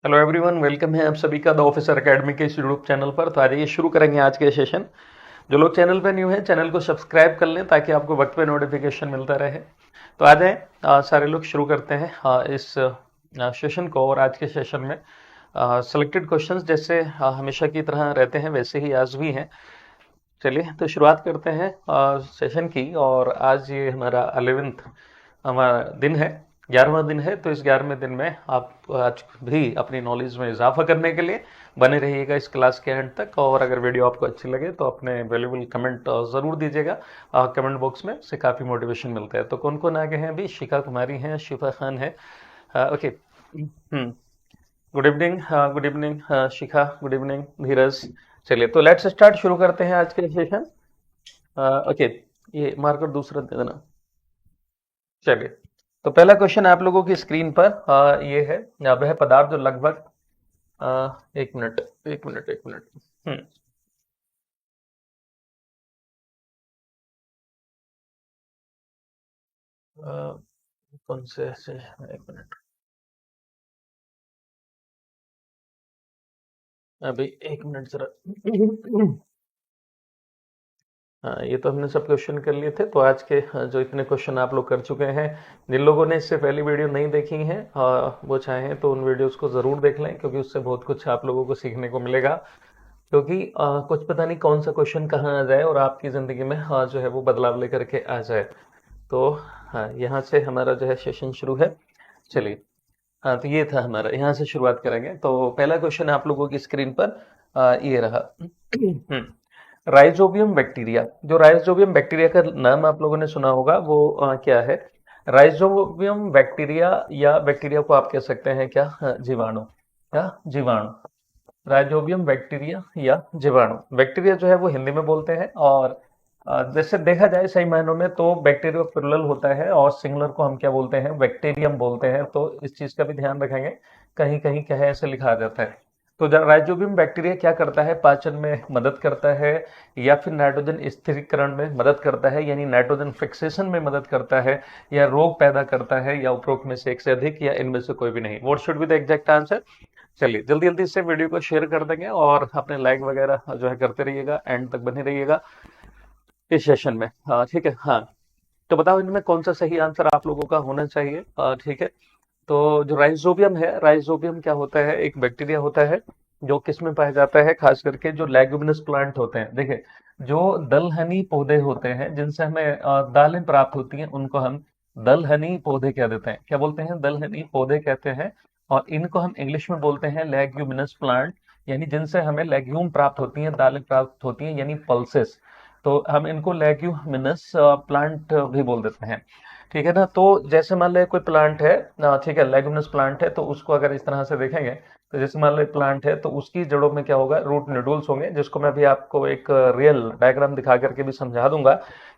Hello everyone, welcome है आप सभी का द ऑफिसर एकेडमी के इस यूट्यूब चैनल पर। तो आज ये शुरू करेंगे आज के सेशन। जो लोग चैनल पर न्यू हैं चैनल को सब्सक्राइब कर लें ताकि आपको वक्त पे नोटिफिकेशन मिलता रहे। तो आ जाएं, सारे लोग शुरू करते हैं इस सेशन को। और आज के सेशन में सिलेक्टेड क्वेश्चंस जैसे हमेशा की तरह रहते हैं वैसे ही आज भी हैं। चलिए तो शुरुआत करते हैं सेशन की। और आज ये हमारा 11th हमारा दिन है, 11वां दिन है। तो इस 11वें दिन में आप आज भी अपनी नॉलेज में इजाफा करने के लिए बने रहिएगा इस क्लास के एंड तक। और अगर वीडियो आपको अच्छी लगे तो अपने वैल्यूबल कमेंट ज़रूर दीजिएगा कमेंट बॉक्स में, से काफ़ी मोटिवेशन मिलता है। तो कौन कौन आगे हैं अभी? शिखा कुमारी हैं, शिफा खान है। Okay, good evening, good evening Shikha, good evening Dheeraj. चलिए तो लेट्स स्टार्ट, शुरू करते हैं आज के सेशन। ओके, ये मार्कर दूसरा दे देना। चलिए तो पहला क्वेश्चन आप लोगों की स्क्रीन पर ये है। वह पदार्थ जो लगभग एक मिनट एक मिनट एक मिनट कौन से ऐसे, एक मिनट, अभी एक मिनट जरा। हाँ, ये तो हमने सब क्वेश्चन कर लिए थे। तो आज के जो इतने क्वेश्चन आप लोग कर चुके हैं, जिन लोगों ने इससे पहली वीडियो नहीं देखी है वो चाहें तो उन वीडियोस को ज़रूर देख लें, क्योंकि उससे बहुत कुछ आप लोगों को सीखने को मिलेगा। क्योंकि कुछ पता नहीं कौन सा क्वेश्चन कहाँ आ जाए और आपकी ज़िंदगी में जो है वो बदलाव लेकर के आ जाए। तो हाँ, यहाँ से हमारा जो है सेशन शुरू है। चलिए, हाँ तो ये था हमारा, यहाँ से शुरुआत करेंगे। तो पहला क्वेश्चन आप लोगों की स्क्रीन पर ये रहा। राइजोबियम बैक्टीरिया, जो राइजोबियम बैक्टीरिया का नाम आप लोगों ने सुना होगा वो क्या है? राइजोबियम बैक्टीरिया, या बैक्टीरिया को आप कह सकते हैं क्या? जीवाणु। क्या? जीवाणु। राइजोबियम बैक्टीरिया या जीवाणु। बैक्टीरिया जो है वो हिंदी में बोलते हैं। और जैसे देखा जाए सही मायनों में तो बैक्टीरिया प्लुरल होता है और सिंगुलर को हम क्या बोलते हैं? बैक्टीरियम बोलते हैं। तो इस चीज का भी ध्यान रखेंगे, कहीं कहीं क्या है ऐसे लिखा जाता है। तो राइजोबियम बैक्टीरिया क्या करता है? पाचन में मदद करता है, या फिर नाइट्रोजन स्थिरीकरण में मदद करता है, यानी नाइट्रोजन फिक्सेशन में मदद करता है, या रोग पैदा करता है, या उपरोक्त में से एक से अधिक, या इनमें से कोई भी नहीं। What should be the exact answer? चलिए जल्दी जल्दी से वीडियो को शेयर कर देंगे और अपने लाइक वगैरह जो है करते रहिएगा, एंड तक बने रहिएगा इस सेशन में। हाँ ठीक है। हाँ तो बताओ इनमें कौन सा सही आंसर आप लोगों का होना चाहिए? ठीक है। तो जो राइजोबियम है, राइजोबियम क्या होता है? एक बैक्टीरिया होता है जो किस में पाया जाता है? खास करके जो लेग्यूमिनस प्लांट होते हैं। देखिए, जो दलहनी पौधे होते हैं जिनसे हमें दालें प्राप्त होती हैं, उनको हम दलहनी पौधे कह देते हैं। क्या बोलते हैं? दलहनी पौधे कहते हैं। और इनको हम इंग्लिश में बोलते हैं लेग्यूमिनस प्लांट, यानी जिनसे हमें लेग्यूम प्राप्त होती हैं, दालें प्राप्त होती हैं, यानी पल्सेस। तो हम इनको लेग्यूमिनस प्लांट भी बोल देते हैं। ठीक है ना? तो जैसे मान लो कोई प्लांट है, ठीक है, लेगुमिनस प्लांट है, तो उसको अगर इस तरह से देखेंगे तो जैसे मान लो प्लांट है तो उसकी जड़ों में क्या होगा? रूट नोडुल्स होंगे, जिसको मैं भी आपको एक रियल डायग्राम दिखा करके भी समझा दूंगा।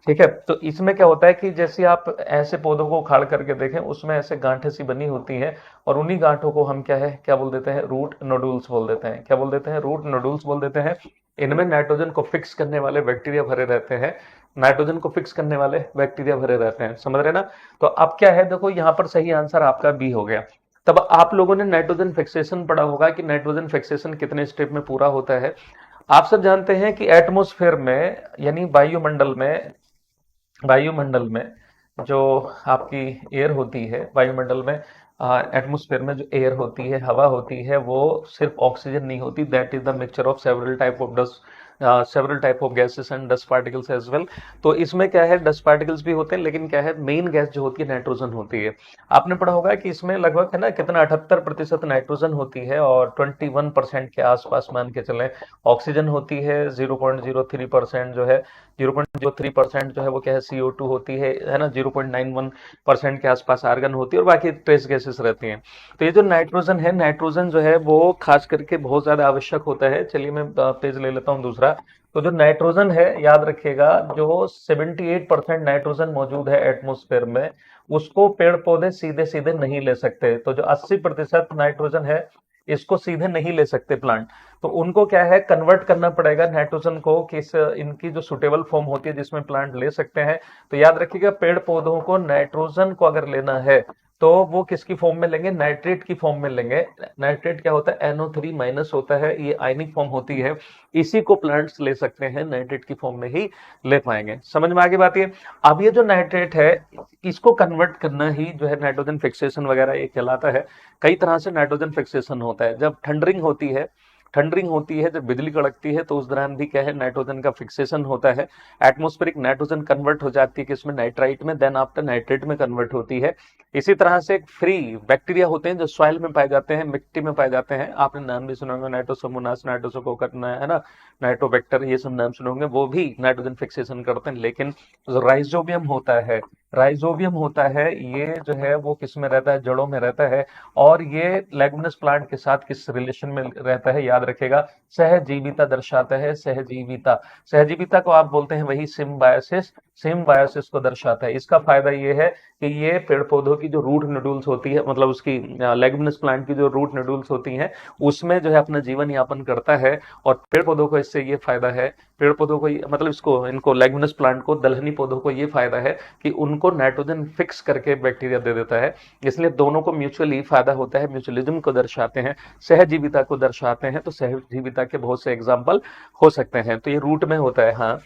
ठीक है। तो इसमें क्या होता है कि जैसे आप ऐसे पौधों को उखाड़ करके देखें, उसमें ऐसे गांठें सी बनी होती हैं, और उन्हीं गांठों को हम क्या है, क्या बोल देते हैं? रूट नोडुल्स बोल देते हैं। क्या बोल देते हैं? रूट नोडुल्स बोल देते हैं। इनमें नाइट्रोजन को फिक्स करने वाले बैक्टीरिया भरे रहते हैं। नाइट्रोजन को फिक्स करने वाले बैक्टीरिया भरे रहते हैं, समझ रहे ना? तो अब क्या है, देखो यहाँ पर सही आंसर आपका बी हो गया। तब आप लोगों ने नाइट्रोजन फिक्सेशन पढ़ा होगा कि नाइट्रोजन फिक्सेशन कितने स्टेप में पूरा होता है। आप सब जानते हैं कि एटमॉस्फेयर में, यानी वायुमंडल में जो आपकी एयर होती है, वायुमंडल में एटमॉस्फेयर में जो एयर होती है, हवा होती है, वो सिर्फ ऑक्सीजन नहीं होती। That is the mixture of several type of gases and dust particles as well. तो इसमें क्या है, डस्ट पार्टिकल्स भी होते हैं, लेकिन क्या है, मेन गैस जो होती है नाइट्रोजन होती है। आपने पढ़ा होगा कि इसमें लगभग है ना कितना, 78% नाइट्रोजन होती है, और 21% के आसपास मान के चलें ऑक्सीजन होती है। 0.03% जो है, 0.03% जो है वो क्या है, CO2 होती है ना। 0.91% के आसपास आर्गन होती है, और बाकी ट्रेस गैसेस रहती हैं। तो ये जो नाइट्रोजन है, नाइट्रोजन जो है वो खास करके बहुत ज्यादा आवश्यक होता है। चलिए मैं पेज ले लेता हूँ दूसरा। तो जो नाइट्रोजन है, याद रखिएगा, जो 78% नाइट्रोजन मौजूद है एटमॉस्फेयर में, उसको पेड़ पौधे सीधे सीधे नहीं ले सकते। तो जो 80% नाइट्रोजन है, इसको सीधे नहीं ले सकते प्लांट। तो उनको क्या है, कन्वर्ट करना पड़ेगा नाइट्रोजन को, कि इनकी जो सुटेबल फॉर्म होती है जिसमें प्लांट ले सकते हैं। तो याद रखिएगा, पेड़ पौधों को नाइट्रोजन को अगर लेना है तो वो किसकी फॉर्म में लेंगे, नाइट्रेट की फॉर्म में लेंगे। नाइट्रेट क्या होता है, NO3 माइनस होता है, ये आयनिक फॉर्म होती है, इसी को प्लांट्स ले सकते हैं, नाइट्रेट की फॉर्म में ही ले पाएंगे। समझ में आगे बात ये। अब ये जो नाइट्रेट है, इसको कन्वर्ट करना ही जो है नाइट्रोजन फिक्सेशन वगैरह ये कहलाता है। कई तरह से नाइट्रोजन फिक्सेशन होता है। जब ठंडरिंग होती है, जब बिजली कड़कती है, तो उस दौरान भी क्या है, नाइट्रोजन का फिक्सेशन होता है। एटमॉस्फेरिक नाइट्रोजन कन्वर्ट हो जाती है किसमें, नाइट्राइट में, देन आफ्टर नाइट्रेट में कन्वर्ट होती है। इसी तरह से फ्री बैक्टीरिया होते हैं जो सॉइल में पाए जाते हैं, मिट्टी में पाए जाते हैं। आपने नाम भी सुना होगा, नाइट्रोसोमोनास, नाइट्रोसोकोकर, है ना, नाइट्रोबैक्टर, ये सब नाम सुने होंगे। वो भी नाइट्रोजन फिक्सेशन करते हैं। लेकिन जो राइजोबियम होता है, ये जो है वो किस में रहता है, जड़ों में रहता है। और ये लेगुमिनस प्लांट के साथ किस रिलेशन में रहता है, याद रखेगा, सहजीविता दर्शाता है। सहजीविता को आप बोलते हैं वही सिम्बायोसिस को दर्शाता है। इसका फायदा ये है कि ये पेड़ पौधों की जो रूट नोड्यूल्स होती है, मतलब उसकी लेगुमिनस प्लांट की जो रूट नोड्यूल्स होती हैं, उसमें जो है अपना जीवन यापन करता है। और पेड़ पौधों को इससे ये फायदा है, पेड़ पौधों को मतलब इनको लेगुमिनस प्लांट को, दलहनी पौधों को ये फायदा है कि उनको नाइट्रोजन फिक्स करके बैक्टीरिया दे देता है। इसलिए दोनों को म्यूचुअली फायदा होता है, म्यूचुअलिज्म को दर्शाते हैं, सहजीविता को दर्शाते हैं। तो सहजीविता के बहुत से एग्जाम्पल हो सकते हैं। तो ये रूट में होता है। हाँ,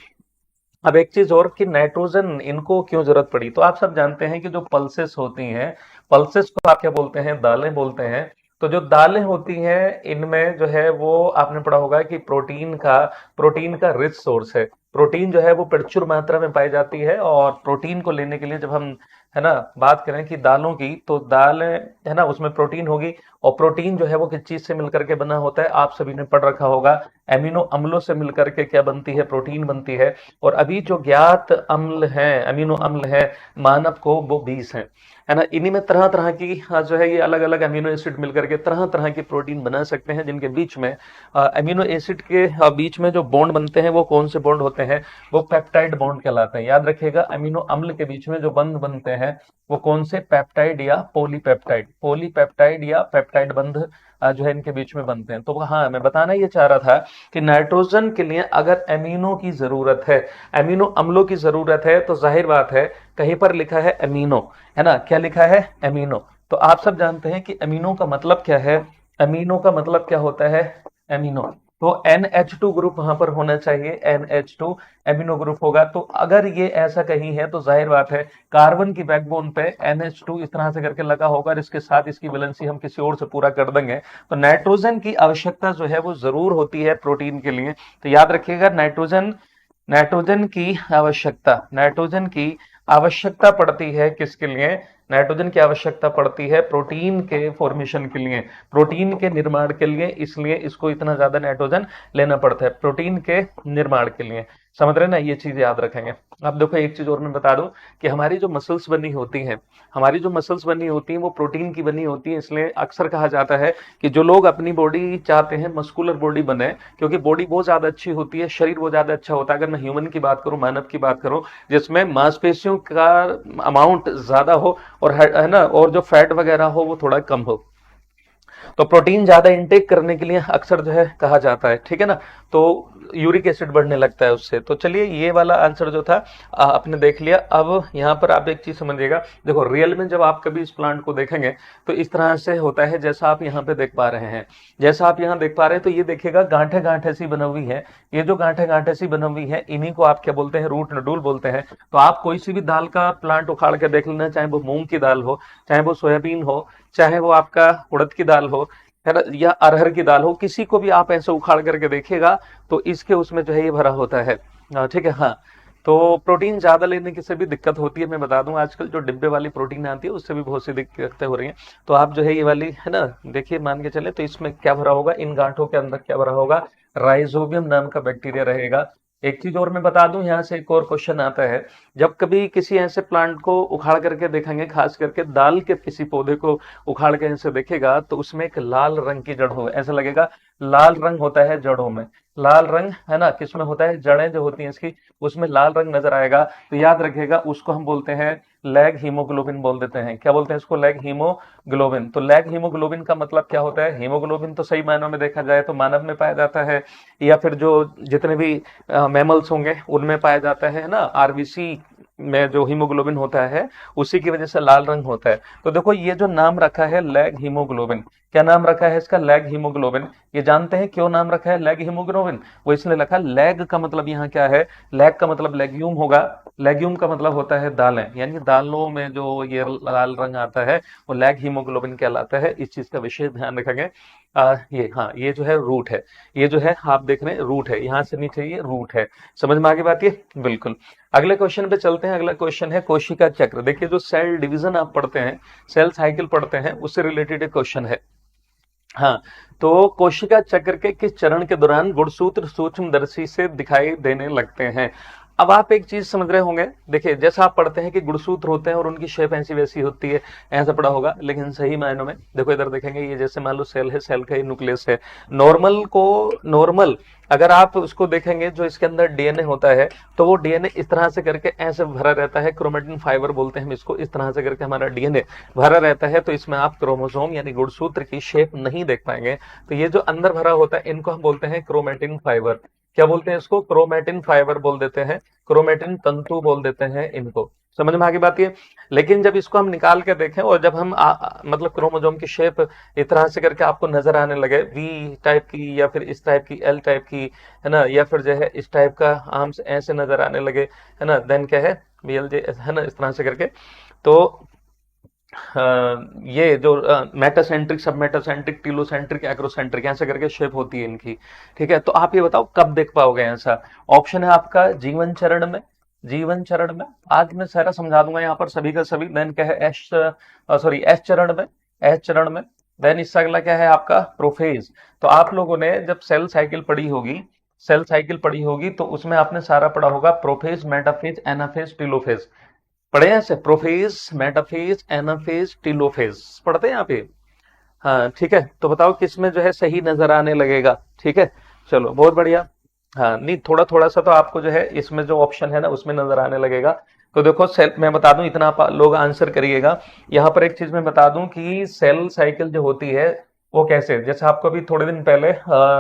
अब एक चीज और कि नाइट्रोजन इनको क्यों जरूरत पड़ी, तो आप सब जानते हैं कि जो पल्सेस होती हैं, पल्सेस को आप क्या बोलते हैं, दालें बोलते हैं। तो जो दालें होती हैं, इनमें जो है वो आपने पढ़ा होगा कि प्रोटीन का रिच सोर्स है। प्रोटीन जो है वो प्रचुर मात्रा में पाई जाती है। और प्रोटीन को लेने के लिए जब हम, है ना, बात करें कि दालों की, तो दाल है ना, उसमें प्रोटीन होगी। और प्रोटीन जो है वो किस चीज से मिलकर के बना होता है, आप सभी ने पढ़ रखा होगा, एमिनो अम्लों से मिलकर के क्या बनती है, प्रोटीन बनती है। और अभी जो ज्ञात अम्ल हैं, अमीनो अम्ल है मानव को, वो 20 हैं, है ना। इन्हीं में तरह तरह की जो है ये अलग अलग अमीनो एसिड मिलकर के तरह तरह की प्रोटीन बना सकते हैं, जिनके बीच में अमीनो एसिड के बीच में जो बॉन्ड बनते हैं, वो कौन से बॉन्ड होते हैं, वो पेप्टाइड बॉन्ड कहलाते हैं। याद रखिएगा, अमीनो अम्ल के बीच में जो बंध बनते हैं, वो कौन से, पेप्टाइड या पॉलीपेप्टाइड या पेप्टाइड बंध जो है इनके बीच में बनते हैं। तो हाँ, मैं बताना ये चाह रहा था कि नाइट्रोजन के लिए अगर अमीनो की जरूरत है, अमीनो अम्लों की जरूरत है, तो जाहिर बात है कहीं पर लिखा है अमीनो, है ना, क्या लिखा है, अमीनो। तो आप सब जानते हैं कि अमीनो का मतलब क्या है, अमीनो का मतलब क्या होता है, अमीनो। तो NH2 ग्रुप वहां पर होना चाहिए, NH2 एमिनो ग्रुप होगा। तो अगर ये ऐसा कहीं है, तो जाहिर बात है कार्बन की बैकबोन पे NH2 इस तरह से करके लगा होगा, और इसके साथ इसकी वैलेंसी हम किसी और से पूरा कर देंगे। तो नाइट्रोजन की आवश्यकता जो है वो जरूर होती है प्रोटीन के लिए। तो याद रखिएगा, नाइट्रोजन की आवश्यकता पड़ती है किसके लिए, नाइट्रोजन की आवश्यकता पड़ती है प्रोटीन के फॉर्मेशन के लिए, प्रोटीन के निर्माण के लिए। इसलिए इसको इतना ज्यादा नाइट्रोजन लेना पड़ता है प्रोटीन के निर्माण के लिए। समझ रहे ना, ये चीज याद रखेंगे। अब देखो एक चीज और मैं बता दूं कि हमारी जो मसल्स बनी होती हैं वो प्रोटीन की बनी होती है। इसलिए अक्सर कहा जाता है कि जो लोग अपनी बॉडी चाहते हैं मस्कुलर बॉडी बने, क्योंकि बॉडी बहुत ज्यादा अच्छी होती है, शरीर बहुत ज्यादा अच्छा होता है। अगर मैं ह्यूमन की बात करूं, मानव की बात करूं, जिसमें मांसपेशियों का अमाउंट ज्यादा हो, और है ना, और जो फैट वगैरह हो वो थोड़ा कम हो, तो प्रोटीन ज्यादा इंटेक करने के लिए अक्सर जो है कहा जाता है, ठीक है ना। तो यूरिक एसिड बढ़ने लगता है उससे। तो चलिए, ये वाला आंसर जो था आपने देख लिया। अब यहाँ पर आप एक चीज समझिएगा, देखो रियल में जब आप कभी इस प्लांट को देखेंगे, तो इस तरह से होता है जैसा आप यहाँ पे देख पा रहे हैं, तो ये देखिएगा गांठे गांठे सी बनी हुई है। ये जो गांठे गांठे सी बनी हुई है, इन्हीं को आप क्या बोलते हैं, रूट नोडुल बोलते हैं। तो आप कोई सी भी दाल का प्लांट उखाड़ के देख लेना, चाहे वो मूंग की दाल हो, चाहे वो सोयाबीन हो, चाहे वो आपका उड़द की दाल हो, है ना, या अरहर की दाल हो, किसी को भी आप ऐसे उखाड़ करके देखिएगा, तो इसके उसमें जो है ये भरा होता है। ठीक है। हाँ, तो प्रोटीन ज्यादा लेने की से भी दिक्कत होती है। मैं बता दूं, आजकल जो डिब्बे वाली प्रोटीन आती है, उससे भी बहुत सी दिक्कतें हो रही हैं। तो आप जो है ये वाली, है ना, देखिए, मान के चले, तो इसमें क्या भरा होगा, इन गांठों के अंदर क्या भरा होगा, राइजोबियम नाम का बैक्टीरिया रहेगा। एक चीज और मैं बता दूं, यहाँ से एक और क्वेश्चन आता है, जब कभी किसी ऐसे प्लांट को उखाड़ करके देखेंगे, खास करके दाल के किसी पौधे को उखाड़ के ऐसे देखेगा, तो उसमें एक लाल रंग की जड़ हो, ऐसा लगेगा लाल रंग होता है जड़ों में, लाल रंग, है ना, किसमें होता है, जड़ें जो होती हैं इसकी, उसमें लाल रंग नजर आएगा। तो याद रखिएगा, उसको हम बोलते हैं लैग हीमोग्लोबिन बोल देते हैं। क्या बोलते हैं इसको, लैग हीमोग्लोबिन। तो लैग हीमोग्लोबिन का मतलब क्या होता है, हीमोग्लोबिन तो सही मायनों में देखा जाए तो मानव में पाया जाता है, या फिर जो जितने भी मैमल्स होंगे उनमें पाया जाता है ना, आरबीसी में जो हीमोग्लोबिन होता है उसी की वजह से लाल रंग होता है। तो देखो ये जो नाम रखा है लैग हीमोग्लोबिन, क्या नाम रखा है इसका? Lag haemoglobin. ये जानते हैं क्यों नाम रखा है लैग हीमोग्लोबिन? वो इसलिए रखा, लैग का मतलब यहाँ क्या है? लैग का मतलब लेग्यूम होगा। लेग्यूम का मतलब होता है दालें, यानी दालों में जो ये लाल रंग आता है वो लैग हीमोग्लोबिन कहलाता है। इस चीज का विशेष ध्यान रखेंगे। ये हाँ, ये जो है रूट है, ये जो है आप देख रहे हैं रूट है, यहां से नीचे ये रूट है। समझ में आगे बात? ये बिल्कुल। अगले क्वेश्चन पे चलते हैं। अगला क्वेश्चन है कोशिका चक्र। देखिए जो सेल डिवीजन आप पढ़ते हैं, सेल साइकिल पढ़ते हैं, उससे रिलेटेड एक क्वेश्चन है। हाँ, तो कोशिका चक्र के किस चरण के दौरान गुणसूत्र सूक्ष्मदर्शी से दिखाई देने लगते हैं? अब आप एक चीज समझ रहे होंगे, देखिए जैसा आप पढ़ते हैं कि गुणसूत्र होते हैं और उनकी शेप ऐसी वैसी होती है, ऐसा पढ़ा होगा, लेकिन सही मायनों में देखो इधर देखेंगे, ये जैसे मान लो सेल है, सेल का ही न्यूक्लियस है। नॉर्मल अगर आप उसको देखेंगे, जो इसके अंदर डीएनए होता है, तो वो डीएनए इस तरह से करके ऐसे भरा रहता है, क्रोमेटिन फाइबर बोलते हैं हम इसको, इस तरह से करके हमारा डीएनए भरा रहता है। तो इसमें आप क्रोमोसोम यानी गुणसूत्र की शेप नहीं देख पाएंगे। तो ये जो अंदर भरा होता है इनको हम बोलते हैं क्रोमेटिन फाइबर। क्या बोलते हैं इसको? क्रोमेटिन फाइबर बोल देते हैं, क्रोमेटिन तंतु बोल देते हैं इनको। समझ में आगे बात? ये लेकिन जब इसको हम निकाल के देखें और जब हम मतलब क्रोमोसोम की शेप इस तरह से करके आपको नजर आने लगे, वी टाइप की या फिर इस टाइप की, एल टाइप की, है ना, या फिर जो है इस टाइप का आर्म्स ऐसे नजर आने लगे, है ना, देन क्या है, बीएलजे, है ना, इस तरह से करके। तो ये जो मेटासेंट्रिक, सब मेटासेंट्रिक, टीलोसेंट्रिक, एक्रोसेंट्रिक, ऐसे करके शेप होती है इनकी। ठीक है, तो आप ये बताओ कब देख पाओगे ऐसा? ऑप्शन है आपका जीवन चरण में, जीवन चरण में, आज मैं सारा समझा दूंगा यहाँ पर सभी का सभी। देन क्या है, एस चरण में, एस चरण में। देन इससे अगला क्या है आपका? प्रोफेज। तो आप लोगों ने जब सेल साइकिल पढ़ी होगी, सेल साइकिल पढ़ी होगी, तो उसमें आपने सारा पढ़ा होगा, प्रोफेज, मेटाफेज, एनाफेज, टीलोफेज। पढ़े हैं ऐसे? प्रोफेज, मेटाफेज, एनाफेज, टीलोफेज पढ़ते हैं यहाँ पे? हाँ ठीक है, तो बताओ किसमें जो है सही नजर आने लगेगा? ठीक है, चलो बहुत बढ़िया। हाँ नहीं, थोड़ा थोड़ा सा तो आपको जो है इसमें जो ऑप्शन है ना उसमें नजर आने लगेगा। तो देखो सेल, मैं बता दूं, इतना आप लोग आंसर करिएगा। यहाँ पर एक चीज मैं बता दूं कि सेल साइकिल जो होती है वो कैसे, जैसे आपको अभी थोड़े दिन पहले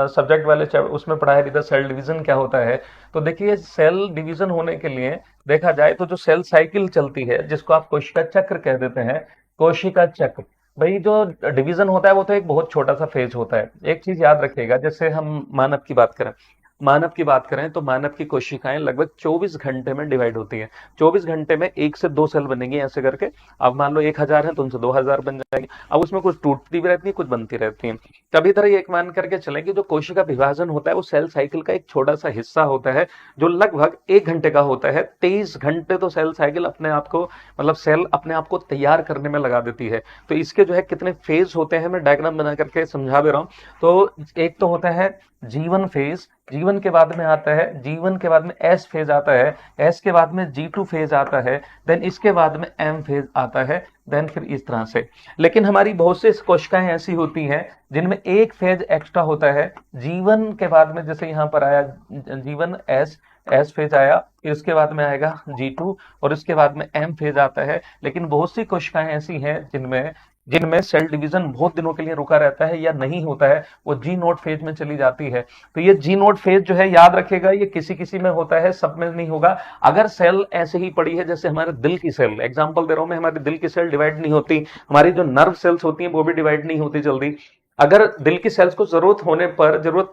सब्जेक्ट वाले उसमें पढ़ाया भी था, सेल डिवीजन क्या होता है। तो देखिए सेल डिवीजन होने के लिए देखा जाए तो जो सेल साइकिल चलती है, जिसको आप कोशिका चक्र कह देते हैं, कोशिका चक्र, भाई जो डिवीजन होता है वो तो एक बहुत छोटा सा फेज होता है। एक चीज याद रखिएगा, जैसे हम मानव की बात करें, मानव की बात करें तो मानव की कोशिकाएं लगभग 24 घंटे में डिवाइड होती हैं। 24 घंटे में एक से दो सेल बनेंगी ऐसे करके। अब मान लो 1000 है तो उनसे 2000 बन जाएंगे। अब उसमें कुछ टूटती भी रहती है, कुछ बनती रहती है। तभी तरह एक मान करके चलें कि जो कोशिका विभाजन होता है वो सेल साइकिल का एक छोटा सा हिस्सा होता है, जो लगभग 1 घंटे का होता है। 23 घंटे तो सेल साइकिल अपने आप को, मतलब सेल अपने आप को तैयार करने में लगा देती है। तो इसके जो है कितने फेज होते हैं मैं डायग्राम बना करके समझा दे रहा हूं। तो एक तो होता है जीवन फेज, जीवन के बाद में आता है, जीवन के बाद में एस फेज आता है, एस के बाद में G2 फेज आता है, देन इसके बाद में एम फेज आता है, देन फिर इस तरह से। लेकिन हमारी बहुत सी कोशिकाएं ऐसी होती हैं जिनमें एक फेज एक्स्ट्रा होता है जीवन के बाद में। जैसे यहाँ पर आया जीवन, एस, एस फेज आया, फिर उसके बाद में आएगा G2 और उसके बाद में एम फेज आता है। लेकिन बहुत सी कोशिकाएं ऐसी हैं जिनमें जिनमें सेल डिवीजन बहुत दिनों के लिए रुका रहता है या नहीं होता है, वो जी नोट फेज में चली जाती है। तो ये जी नोट फेज जो है याद रखेगा, ये किसी किसी में होता है, सब में नहीं होगा। अगर सेल ऐसे ही पड़ी है, जैसे हमारे दिल की सेल, एग्जांपल दे रहा हूं मैं, हमारे दिल की सेल डिवाइड नहीं होती, हमारी जो नर्व सेल्स होती हैं वो भी डिवाइड नहीं होती जल्दी। अगर दिल की सेल्स को जरूरत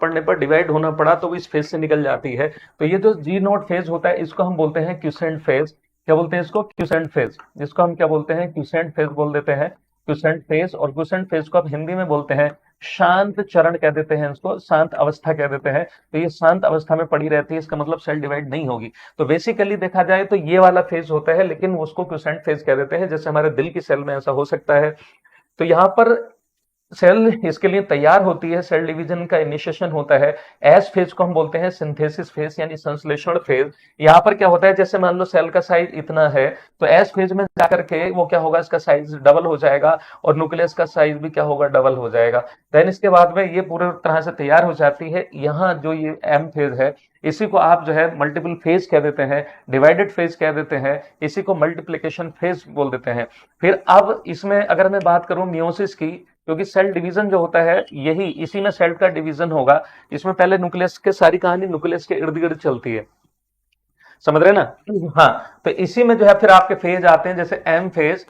पड़ने पर डिवाइड होना पड़ा तो वो इस फेज से निकल जाती है। तो ये जो जी नोट फेज होता है इसको हम बोलते हैं क्यूसेंट फेज। क्या बोलते हैं इसको? Quotient phase. जिसको हम क्या बोलते हैं? क्यूसेंट फेज बोल देते हैं, क्यूसेंट फेज। और क्यूसेंट फेज को आप हिंदी में बोलते हैं शांत चरण कह देते हैं, इसको शांत अवस्था कह देते हैं। तो ये शांत अवस्था में पड़ी रहती है, इसका मतलब सेल डिवाइड नहीं होगी। तो बेसिकली देखा जाए तो ये वाला फेज होता है, लेकिन उसको क्यूसेंट फेज कह देते हैं, जैसे हमारे दिल की सेल में ऐसा हो सकता है। तो यहाँ पर सेल इसके लिए तैयार होती है, सेल डिवीजन का इनिशिएशन होता है। एस फेज को हम बोलते हैं सिंथेसिस फेज यानी संश्लेषण फेज। यहाँ पर क्या होता है, जैसे मान लो सेल का साइज इतना है, तो एस फेज में जाकर के वो क्या होगा, इसका साइज डबल हो जाएगा और न्यूक्लियस का साइज भी क्या होगा, डबल हो जाएगा। देन इसके बाद में ये पूरे तरह से तैयार हो जाती है। यहाँ जो ये एम फेज है, इसी को आप जो है मल्टीपल फेज कह देते हैं, डिवाइडेड फेज कह देते हैं, इसी को मल्टीप्लीकेशन फेज बोल देते हैं। फिर अब इसमें अगर मैं बात करूं मियोसिस की, क्योंकि सेल डिवीजन जो होता है यही इसी में सेल का डिवीजन होगा। इसमें पहले न्यूक्लियस के, सारी कहानी न्यूक्लियस के इर्द गिर्द चलती है। समझ रहे ना? हाँ, तो इसी में जो है फिर आपके फेज आते हैं, जैसे एम फेज,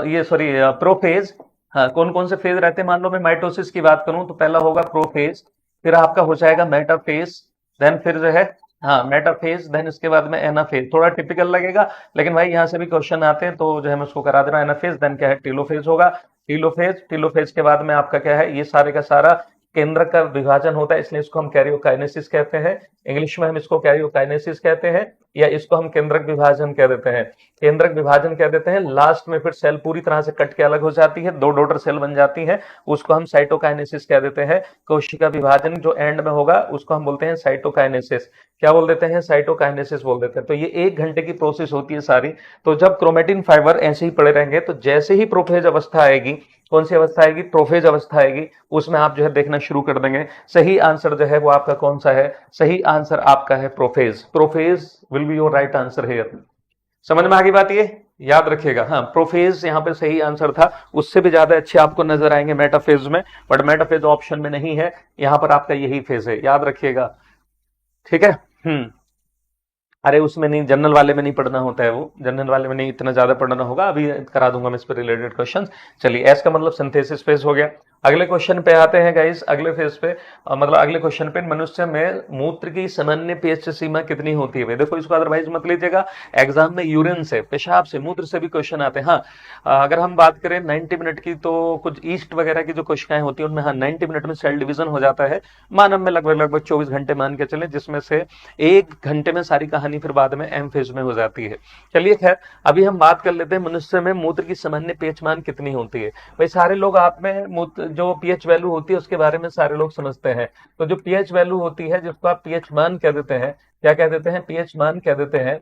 ये सॉरी प्रोफेज। हाँ, कौन कौन से फेज रहते हैं? मान लो मैं माइटोसिस की बात करूं तो पहला होगा प्रोफेज, फिर आपका हो जाएगा मेटाफेज, देन फिर जो है, हाँ मेटाफेज, देन इसके बाद में एनाफेज। थोड़ा टिपिकल लगेगा, लेकिन भाई यहाँ से भी क्वेश्चन आते हैं तो जो है मैं उसको करा दे रहा हूँ। एनाफेज, देन क्या है, टीलोफेज होगा। टीलोफेज, टीलोफेज के बाद में आपका क्या है, ये सारे का सारा केंद्रक का विभाजन होता है, इसलिए इसको हम कैरियोकाइनेसिस कहते हैं। इंग्लिश में हम इसको कैरियोकाइनेसिस कहते हैं, या इसको हम केंद्रक विभाजन कह देते हैं। केंद्रक विभाजन कह देते हैं। लास्ट में फिर सेल पूरी तरह से कट के अलग हो जाती है, दो डॉटर सेल बन जाती है, उसको हम साइटोकाइनेसिस कह देते हैं। कोशिका विभाजन जो एंड में होगा उसको हम बोलते हैं साइटोकाइनेसिस। क्या बोल देते हैं? साइटोकाइनेसिस बोल देते हैं। तो ये 1 घंटे की प्रोसेस होती है सारी। तो जब क्रोमेटिन फाइबर ऐसे ही पड़े रहेंगे तो जैसे ही प्रोफेज अवस्था आएगी, कौन सी अवस्था आएगी? प्रोफेज अवस्था आएगी, उसमें आप जो है देखना शुरू कर देंगे। सही आंसर जो है वो आपका कौन सा है? सही आंसर आपका है prophase. Prophase will be your right answer here. समझ में आ गई बात ये? याद रखिएगा। हाँ, प्रोफेज यहाँ पे सही आंसर था। उससे भी ज्यादा अच्छे आपको नजर आएंगे मेटाफेज में, बट मेटाफेज ऑप्शन में नहीं है, यहाँ पर आपका यही फेज है, याद रखिएगा। ठीक है। हम्म। अरे उसमें नहीं, जनरल वाले में नहीं पढ़ना होता है, वो जनरल वाले में नहीं इतना ज्यादा पढ़ना होगा। अभी करा दूंगा मैं इस पर रिलेटेड क्वेश्चन। चलिए, एस का मतलब सिंथेसिस फेज हो गया। अगले क्वेश्चन पे आते हैं गाइस, अगले फेज पे, मतलब अगले क्वेश्चन पे, मनुष्य में मूत्र की सामान्य पीएच सीमा कितनी होती है? देखो इसको अदरवाइज मत लीजिएगा, एग्जाम में यूरिन से, पेशाब से, मूत्र से भी क्वेश्चन आते हैं। हाँ, अगर हम बात करें 90 मिनट की, तो कुछ ईस्ट वगैरह की जो कोशिकाएं होती है उनमें हाँ 90 मिनट में सेल डिवीजन हो जाता है। मानव में लगभग लगभग 24 घंटे मान के चले, जिसमें से 1 घंटे में सारी कहानी फिर बाद में एम फेज में हो जाती है। चलिए खैर, अभी हम बात कर लेते हैं मनुष्य में मूत्र की सामान्य पीएच मान कितनी होती है। भाई सारे लोग आप में मूत्र जो पीएच वैल्यू होती है उसके बारे में सारे लोग समझते हैं। तो जो पीएच वैल्यू होती है, जिसको आप पीएच मान कह देते हैं, क्या कह देते हैं? पीएच मान कह देते हैं।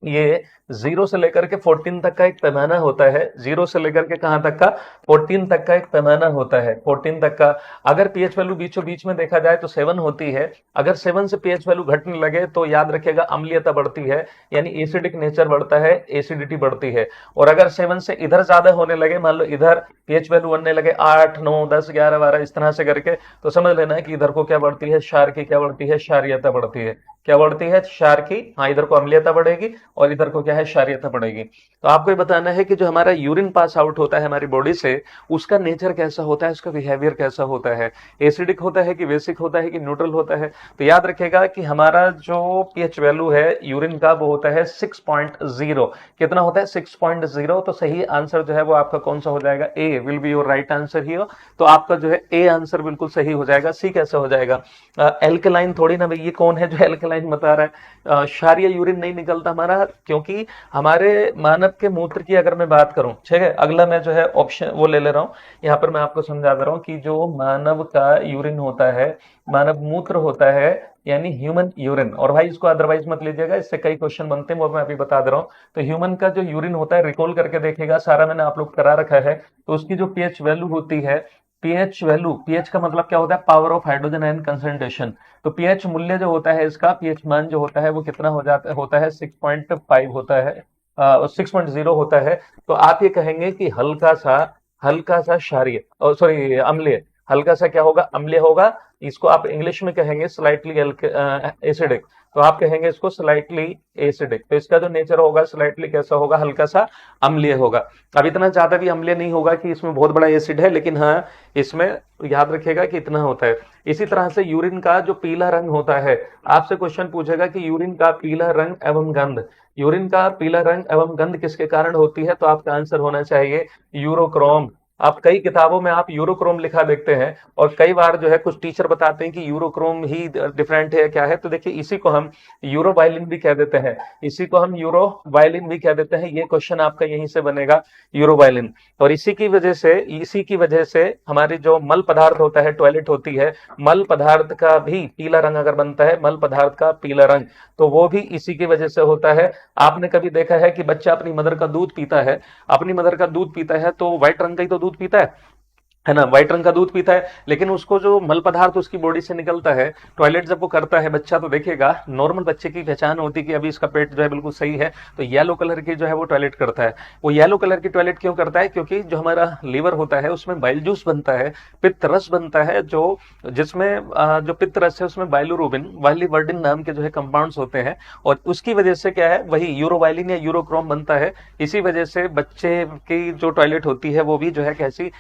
ये 0 से लेकर के 14 तक का एक पैमाना होता है। 0 से लेकर के कहां तक का? 14 तक का एक पैमाना होता है, 14 तक का। अगर पीएच वैल्यू बीचों बीच में देखा जाए तो 7 होती है। अगर 7 से पीएच वैल्यू घटने लगे तो याद रखिएगा अम्लीयता बढ़ती है, यानी एसिडिक नेचर बढ़ता है, एसिडिटी बढ़ती है। और अगर 7 से इधर ज्यादा होने लगे, मान लो इधर पीएच वैल्यू बनने लगे 8, 9, 10, 11, 12 इस तरह से करके, तो समझ लेना है कि इधर को क्या बढ़ती है? क्षार की क्या बढ़ती है? क्षारीयता बढ़ती है। क्या बढ़ती है? क्षार की। हाँ, इधर को अम्लीयता बढ़ेगी और इधर को क्या है? क्षारीयता बढ़ेगी। तो आपको ये बताना है कि जो हमारा यूरिन पास आउट होता है हमारी बॉडी से, उसका नेचर कैसा होता है, उसका बिहेवियर कैसा होता है, एसिडिक होता है कि बेसिक होता है कि न्यूट्रल होता है। तो याद रखिएगा कि हमारा जो पीएच वैल्यू है यूरिन का वो होता है 6.0। कितना होता है? 6.0। तो सही आंसर जो है वो आपका कौन सा हो जाएगा? A will be your right answer here. तो आपका जो है ए आंसर बिल्कुल सही हो जाएगा। सी कैसे हो जाएगा? एल्कलाइन थोड़ी ना भाई, ये कौन है जो एल्कलाइन बता रहा है? क्षारीय यूरिन नहीं निकलता हमारा, क्योंकि हमारे मानव के मूत्र की अगर मैं बात करूं, ठीक है, अगला मैं जो है ऑप्शन वो ले ले रहा हूं। यहां पर मैं आपको समझा दे रहा हूं कि जो मानव का यूरिन होता है, मानव मूत्र होता है, यानी ह्यूमन यूरिन। और भाई इसको अदरवाइज मत लीजिएगा, इससे कई क्वेश्चन बनते हैं, वो मैं अभी बता दे रहा हूं। तो ह्यूमन का जो यूरिन होता है, रिकॉल करके देखिएगा, सारा मैंने आप लोग करा रखा है। तो उसकी जो पीएच वैल्यू होती है, पीएच वैल्यू, पीएच का मतलब क्या होता है? Power of hydrogen ion concentration. तो पीएच मूल्य जो होता है इसका, पीएच मान जो होता है वो कितना हो जाता होता है? 6.5 होता है, 6.0 होता है। तो आप ये कहेंगे कि हल्का सा क्षारीय, सॉरी अम्लीय, हल्का सा क्या होगा? अम्लीय होगा। इसको आप इंग्लिश में कहेंगे स्लाइटली एसिडिक। तो आप कहेंगे इसको स्लाइटली एसिडिक। तो इसका जो नेचर होगा स्लाइटली कैसा होगा? हल्का सा अम्लीय होगा। अब इतना ज्यादा भी अम्लीय नहीं होगा कि इसमें बहुत बड़ा एसिड है, लेकिन हाँ इसमें याद रखिएगा कि इतना होता है। इसी तरह से यूरिन का जो पीला रंग होता है, आपसे क्वेश्चन पूछेगा कि यूरिन का पीला रंग एवं गंध, यूरिन का पीला रंग एवं गंध किसके कारण होती है? तो आपका आंसर होना चाहिए यूरोक्रोम। आप कई किताबों में आप यूरोक्रोम लिखा देखते हैं, और कई बार जो है कुछ टीचर बताते हैं कि यूरोक्रोम ही डिफरेंट है, क्या है? तो देखिए इसी को हम यूरोवायलिन भी कह देते हैं, इसी को हम यूरोवायलिन भी कह देते हैं। ये क्वेश्चन आपका यहीं से बनेगा, यूरोवायलिन। और इसी की वजह से हमारी जो मल पदार्थ होता है, टॉयलेट होती है, मल पदार्थ का भी पीला रंग अगर बनता है, मल पदार्थ का पीला रंग, तो वो भी इसी की वजह से होता है। आपने कभी देखा है कि बच्चा अपनी मदर का दूध पीता है, अपनी मदर का दूध पीता है तो व्हाइट रंग का ही तो दूध पीता है, है ना, व्हाइट रंग का दूध पीता है, लेकिन उसको जो मल पदार्थ उसकी बॉडी से निकलता है, टॉयलेट जब वो करता है बच्चा, तो देखिएगा नॉर्मल बच्चे की पहचान होती है कि अभी इसका पेट जो है बिल्कुल सही है, तो येलो कलर की जो है वो टॉयलेट करता है। वो येलो कलर की टॉयलेट क्यों करता है? क्योंकि जो हमारा लीवर होता है उसमें बाइल जूस बनता है, पित्त रस बनता है, जो जिसमें जो पित्त रस है उसमें बाइलोरुबिन, वाइलिवर्डिन नाम के जो है कंपाउंड्स होते हैं, और उसकी वजह से क्या है, वही यूरोवाइलिन या यूरोक्रोम बनता है। इसी वजह से बच्चे की जो टॉयलेट होती है वो भी जो है कैसी,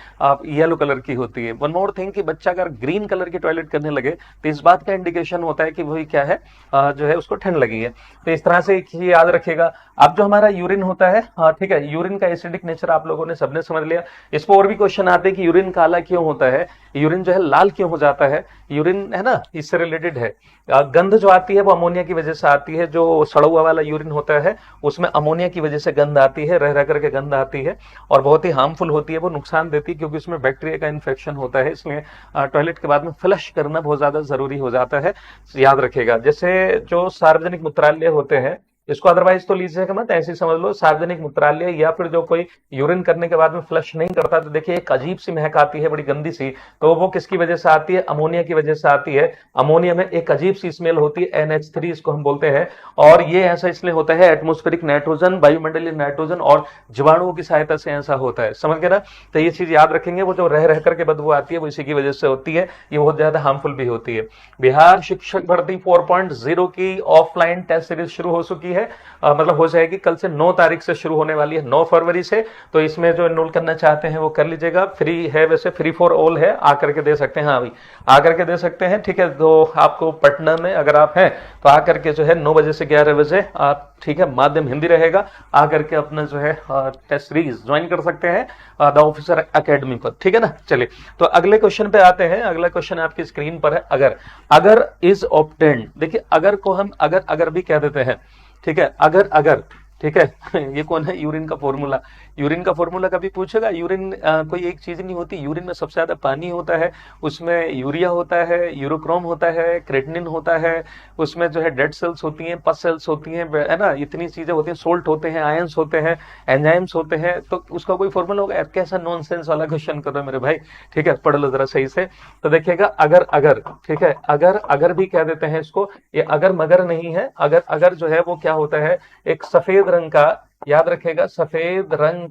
येलो कलर की होती है। वन मोर थिंग कि बच्चा अगर ग्रीन कलर की टॉयलेट करने लगे तो इस बात का इंडिकेशन होता है कि वही क्या है, जो है उसको ठंड लगी है। तो इस तरह से एक चीज याद रखिएगा। अब जो हमारा यूरिन होता है, हाँ ठीक है, यूरिन का एसिडिक नेचर आप लोगों ने सबने समझ लिया। इस पर और भी क्वेश्चन आते हैं कि यूरिन काला क्यों होता है, यूरिन जो है लाल क्यों हो जाता है। यूरिन है ना, इससे रिलेटेड है। गंध जो आती है वो अमोनिया की वजह से आती है। जो सड़ा हुआ वाला यूरिन होता है उसमें अमोनिया की वजह से गंध आती है, रह रह करके गंध आती है, और बहुत ही हार्मफुल होती है, वो नुकसान देती है, क्योंकि उसमें बैक्टीरिया का इन्फेक्शन होता है। इसलिए टॉयलेट के बाद में फ्लश करना बहुत ज्यादा जरूरी हो जाता है, याद रखेगा। जैसे जो सार्वजनिक मूत्रालय होते हैं, इसको अदरवाइज तो लीजिएगा मत, ऐसे ही समझ लो, सार्वजनिक मूत्रालय या फिर जो कोई यूरिन करने के बाद में फ्लश नहीं करता, तो देखिए एक अजीब सी महक आती है, बड़ी गंदी सी, तो वो किसकी वजह से आती है? अमोनिया की वजह से आती है। अमोनिया में एक अजीब सी स्मेल होती है, NH3 इसको हम बोलते हैं, और ये ऐसा इसलिए होता है, एटमोस्फेरिक नाइट्रोजन, वायुमंडलीय नाइट्रोजन और जीवाणुओं की सहायता से ऐसा होता है, समझ गए ना। तो ये चीज याद रखेंगे, वो जो रह रह करके बदबू आती है वो इसी की वजह से होती है, ये बहुत ज्यादा हार्मफुल भी होती है। बिहार शिक्षक भर्ती 4.0 की ऑफलाइन टेस्ट सीरीज शुरू हो चुकी है, मतलब हो जाएगी कल से, 9 तारीख से शुरू होने वाली है, 9 फरवरी से। तो इसमें जो एनरोल करना चाहते हैं वो कर लीजिएगा, फ्री है, वैसे फ्री फॉर ऑल है, आकर के दे सकते हैं। हाँ भाई, आकर के दे सकते हैं, ठीक है। तो आपको पटना में अगर आप हैं तो आकर के जो है 9 बजे से 11 बजे आप, ठीक है, माध्यम हिंदी रहेगा, आकर के अपना जो है टेस्ट सीरीज ज्वाइन कर सकते हैं द ऑफिसर एकेडमी पर, ठीक है ना। चलिए, तो अगले क्वेश्चन पे आते हैं। अगला क्वेश्चन आपकी स्क्रीन पर है। अगर, अगर इज ऑब्टेन्ड, देखिए अगर को हम अगर भी कह देते हैं, ठीक है, अगर, ठीक है। ये कौन है? यूरिन का फॉर्मूला। यूरिन का फॉर्मूला कभी पूछेगा? यूरिन कोई एक चीज नहीं होती, यूरिन में सबसे ज्यादा पानी होता है, उसमें यूरिया होता है, यूरोक्रोम होता है, क्रेटिनिन होता है, उसमें जो है डेड सेल्स होती हैं, पस सेल्स होती हैं, है ना, इतनी चीजें होती हैं, सोल्ट होते हैं, आयंस होते हैं, एंजाइम्स होते हैं, तो उसका कोई फॉर्मूला होगा? कैसा नॉनसेंस वाला क्वेश्चन कर रहे हो मेरे भाई, ठीक है, पढ़ लो जरा सही से। तो देखिएगा, अगर, ठीक है, अगर भी कह देते हैं इसको, ये अगर मगर नहीं है। अगर जो है वो क्या होता है, एक सफेद रंग का, याद रखेगा, सफेद रंग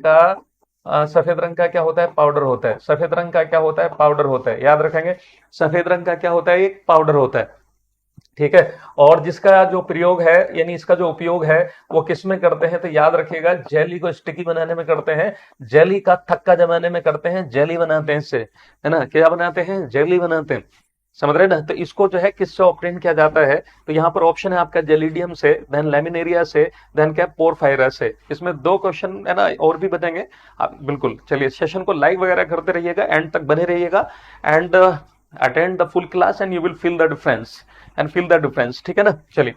का क्या होता है? पाउडर होता है। सफेद रंग का क्या होता है? पाउडर होता है, याद रखेंगे। सफेद रंग का क्या होता है? एक पाउडर होता है, ठीक है। और जिसका जो प्रयोग है, यानी इसका जो उपयोग है, वो किस में करते हैं? तो याद रखिएगा, जेली को स्टिकी बनाने में करते हैं, जेली का थक्का जमाने में करते हैं, जेली बनाते हैं इससे, है ना। क्या बनाते हैं? जेली बनाते हैं, समझ रहे ना। तो इसको जो है किससे ऑब्टेन किया जाता है? तो यहाँ पर ऑप्शन है आपका जेलिडियम से, देन लैमिनेरिया से, देन क्या, पोरफायरा से। इसमें 2 क्वेश्चन है ना, और भी बनेंगे आप, बिल्कुल। चलिए, सेशन को लाइक वगैरह करते रहिएगा, एंड तक बने रहिएगा, and attend the full class and you will feel the difference, ठीक है ना। चलिए,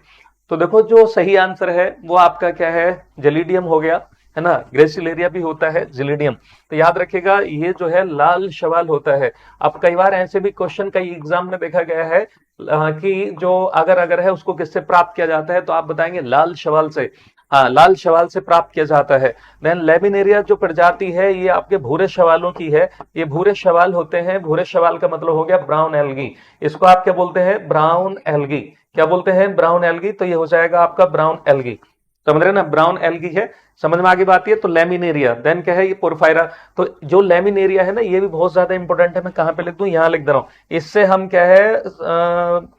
तो देखो जो सही आंसर है वो आपका क्या है? जेलिडियम हो गया, है ना। ग्रेसिलेरिया भी होता है, जेलिडियम। तो याद रखिएगा, ये जो है लाल शवाल होता है। अब कई बार ऐसे भी क्वेश्चन कई एग्जाम में देखा गया है कि जो अगर है उसको किससे प्राप्त किया जाता है, तो आप बताएंगे लाल शवाल से। हाँ, लाल शवाल से प्राप्त किया जाता है। देन लेमिनेरिया जो प्रजाति है, ये आपके भूरे शवालों की है। ये भूरे शवाल होते हैं, भूरे शवाल का मतलब हो गया ब्राउन एल्गी। इसको आप क्या बोलते हैं? Brown algae. क्या बोलते हैं? Brown algae. तो ये हो जाएगा आपका ब्राउन एल्गी, समझ रहे ना, ब्राउन एल्गी है। समझ में आगे बात, ये तो लेमिनेरिया। देन क्या है? ये पोरफायरा। तो जो लेमिनेरिया है ना, ये भी बहुत ज्यादा इंपॉर्टेंट है। मैं कहां पे लिख दूं? यहां लिख दे रहा हूं। इससे हम क्या है,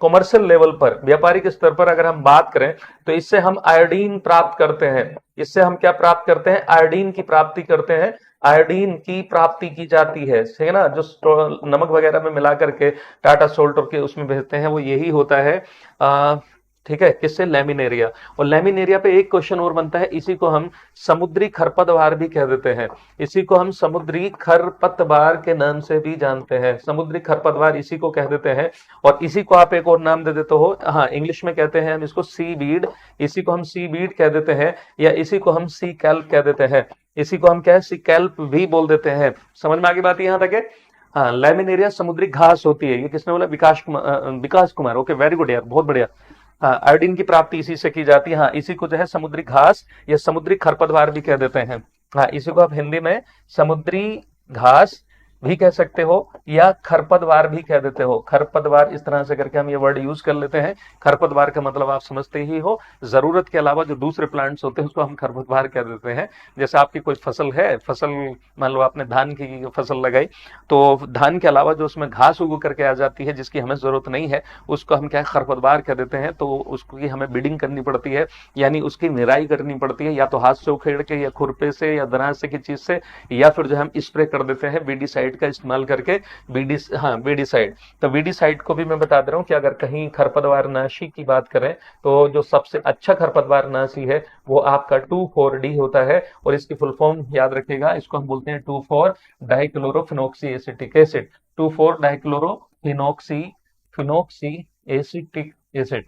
कॉमर्शियल लेवल पर, व्यापारिक स्तर पर अगर हम बात करें, तो इससे हम आयोडीन प्राप्त करते हैं। इससे हम क्या प्राप्त करते हैं? आयोडीन की प्राप्ति करते हैं। आयोडीन की प्राप्ति की जाती है, ठीक है ना। जो नमक वगैरह में मिला करके टाटा सोल्ट के उसमें भेजते हैं, वो यही होता है, ठीक है, किससे? लेमिनेरिया। और लेमिनेरिया पे एक क्वेश्चन और बनता है, इसी को हम समुद्री खरपतवार भी कह देते हैं। इसी को हम समुद्री खरपतवार के नाम से भी जानते हैं, समुद्री खरपतवार इसी को कह देते हैं। और इसी को आप एक और नाम दे देते हो, हाँ, इंग्लिश में कहते हैं हम इसको सी बीड। इसी को हम सी बीड कह देते हैं, या इसी को हम सी कैल्प कह देते हैं। इसी को हम क्या है? सी कैल्प भी बोल देते हैं। समझ में आगे बात यहां तक है? हाँ, लेमिनेरिया समुद्री घास होती है। ये किसने बोला? विकास कुमार। ओके, वेरी गुड यार, बहुत बढ़िया। हाँ, आयोडीन की प्राप्ति इसी से की जाती है। हाँ, इसी को जो है समुद्री घास या समुद्री खरपतवार भी कह देते हैं। हाँ, इसी को आप हिंदी में समुद्री घास भी कह सकते हो या खरपतवार भी कह देते हो। खरपतवार इस तरह से करके हम ये वर्ड यूज कर लेते हैं। खरपतवार का मतलब आप समझते ही हो, जरूरत के अलावा जो दूसरे प्लांट्स होते हैं उसको हम खरपतवार कह देते हैं। जैसे आपकी कोई फसल है, फसल मान लो आपने धान की फसल लगाई, तो धान के अलावा जो उसमें घास उग करके आ जाती है जिसकी हमें जरूरत नहीं है, उसको हम क्या खरपतवार कह देते हैं। तो उसकी हमें बीडिंग करनी पड़ती है, यानी उसकी निराई करनी पड़ती है, या तो हाथ से उखेड़ के या खुरपे से या दराज से की चीज से, या फिर जो हम स्प्रे कर देते हैं बीडीसाइड का इस्तेमाल करके। बीडीसाइड, तो बीडीसाइड को भी मैं बता दे रहा हूं कि अगर कहीं खरपतवार नाशी की बात करें तो जो सबसे अच्छा खरपतवार नाशी है वो आपका 2,4-D होता है। और इसकी फुल फॉर्म याद रखिएगा, इसको हम बोलते हैं 2,4 dichlorophenoxy acetic acid. 2,4 dichlorophenoxy phenoxy acetic acid,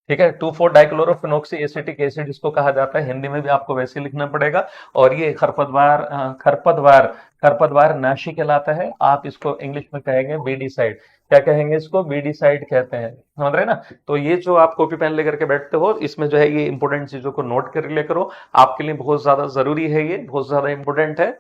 ठीक है। 2,4 डाइक्लोरोफिनॉक्सी एसिटिक एसिड इसको कहा जाता है। हिंदी में भी आपको वैसे लिखना पड़ेगा। और ये खरपतवार नाशी कहलाता है। आप इसको इंग्लिश में कहेंगे बीडीसाइड। क्या कहेंगे इसको? बीडीसाइड कहते हैं, समझ रहे हैं ना। तो ये जो आप कॉपी पेन लेकर के बैठते हो, इसमें जो है ये इंपॉर्टेंट चीजों को नोट कर लिया करो। आपके लिए बहुत ज्यादा जरूरी है, ये बहुत ज्यादा इंपॉर्टेंट है।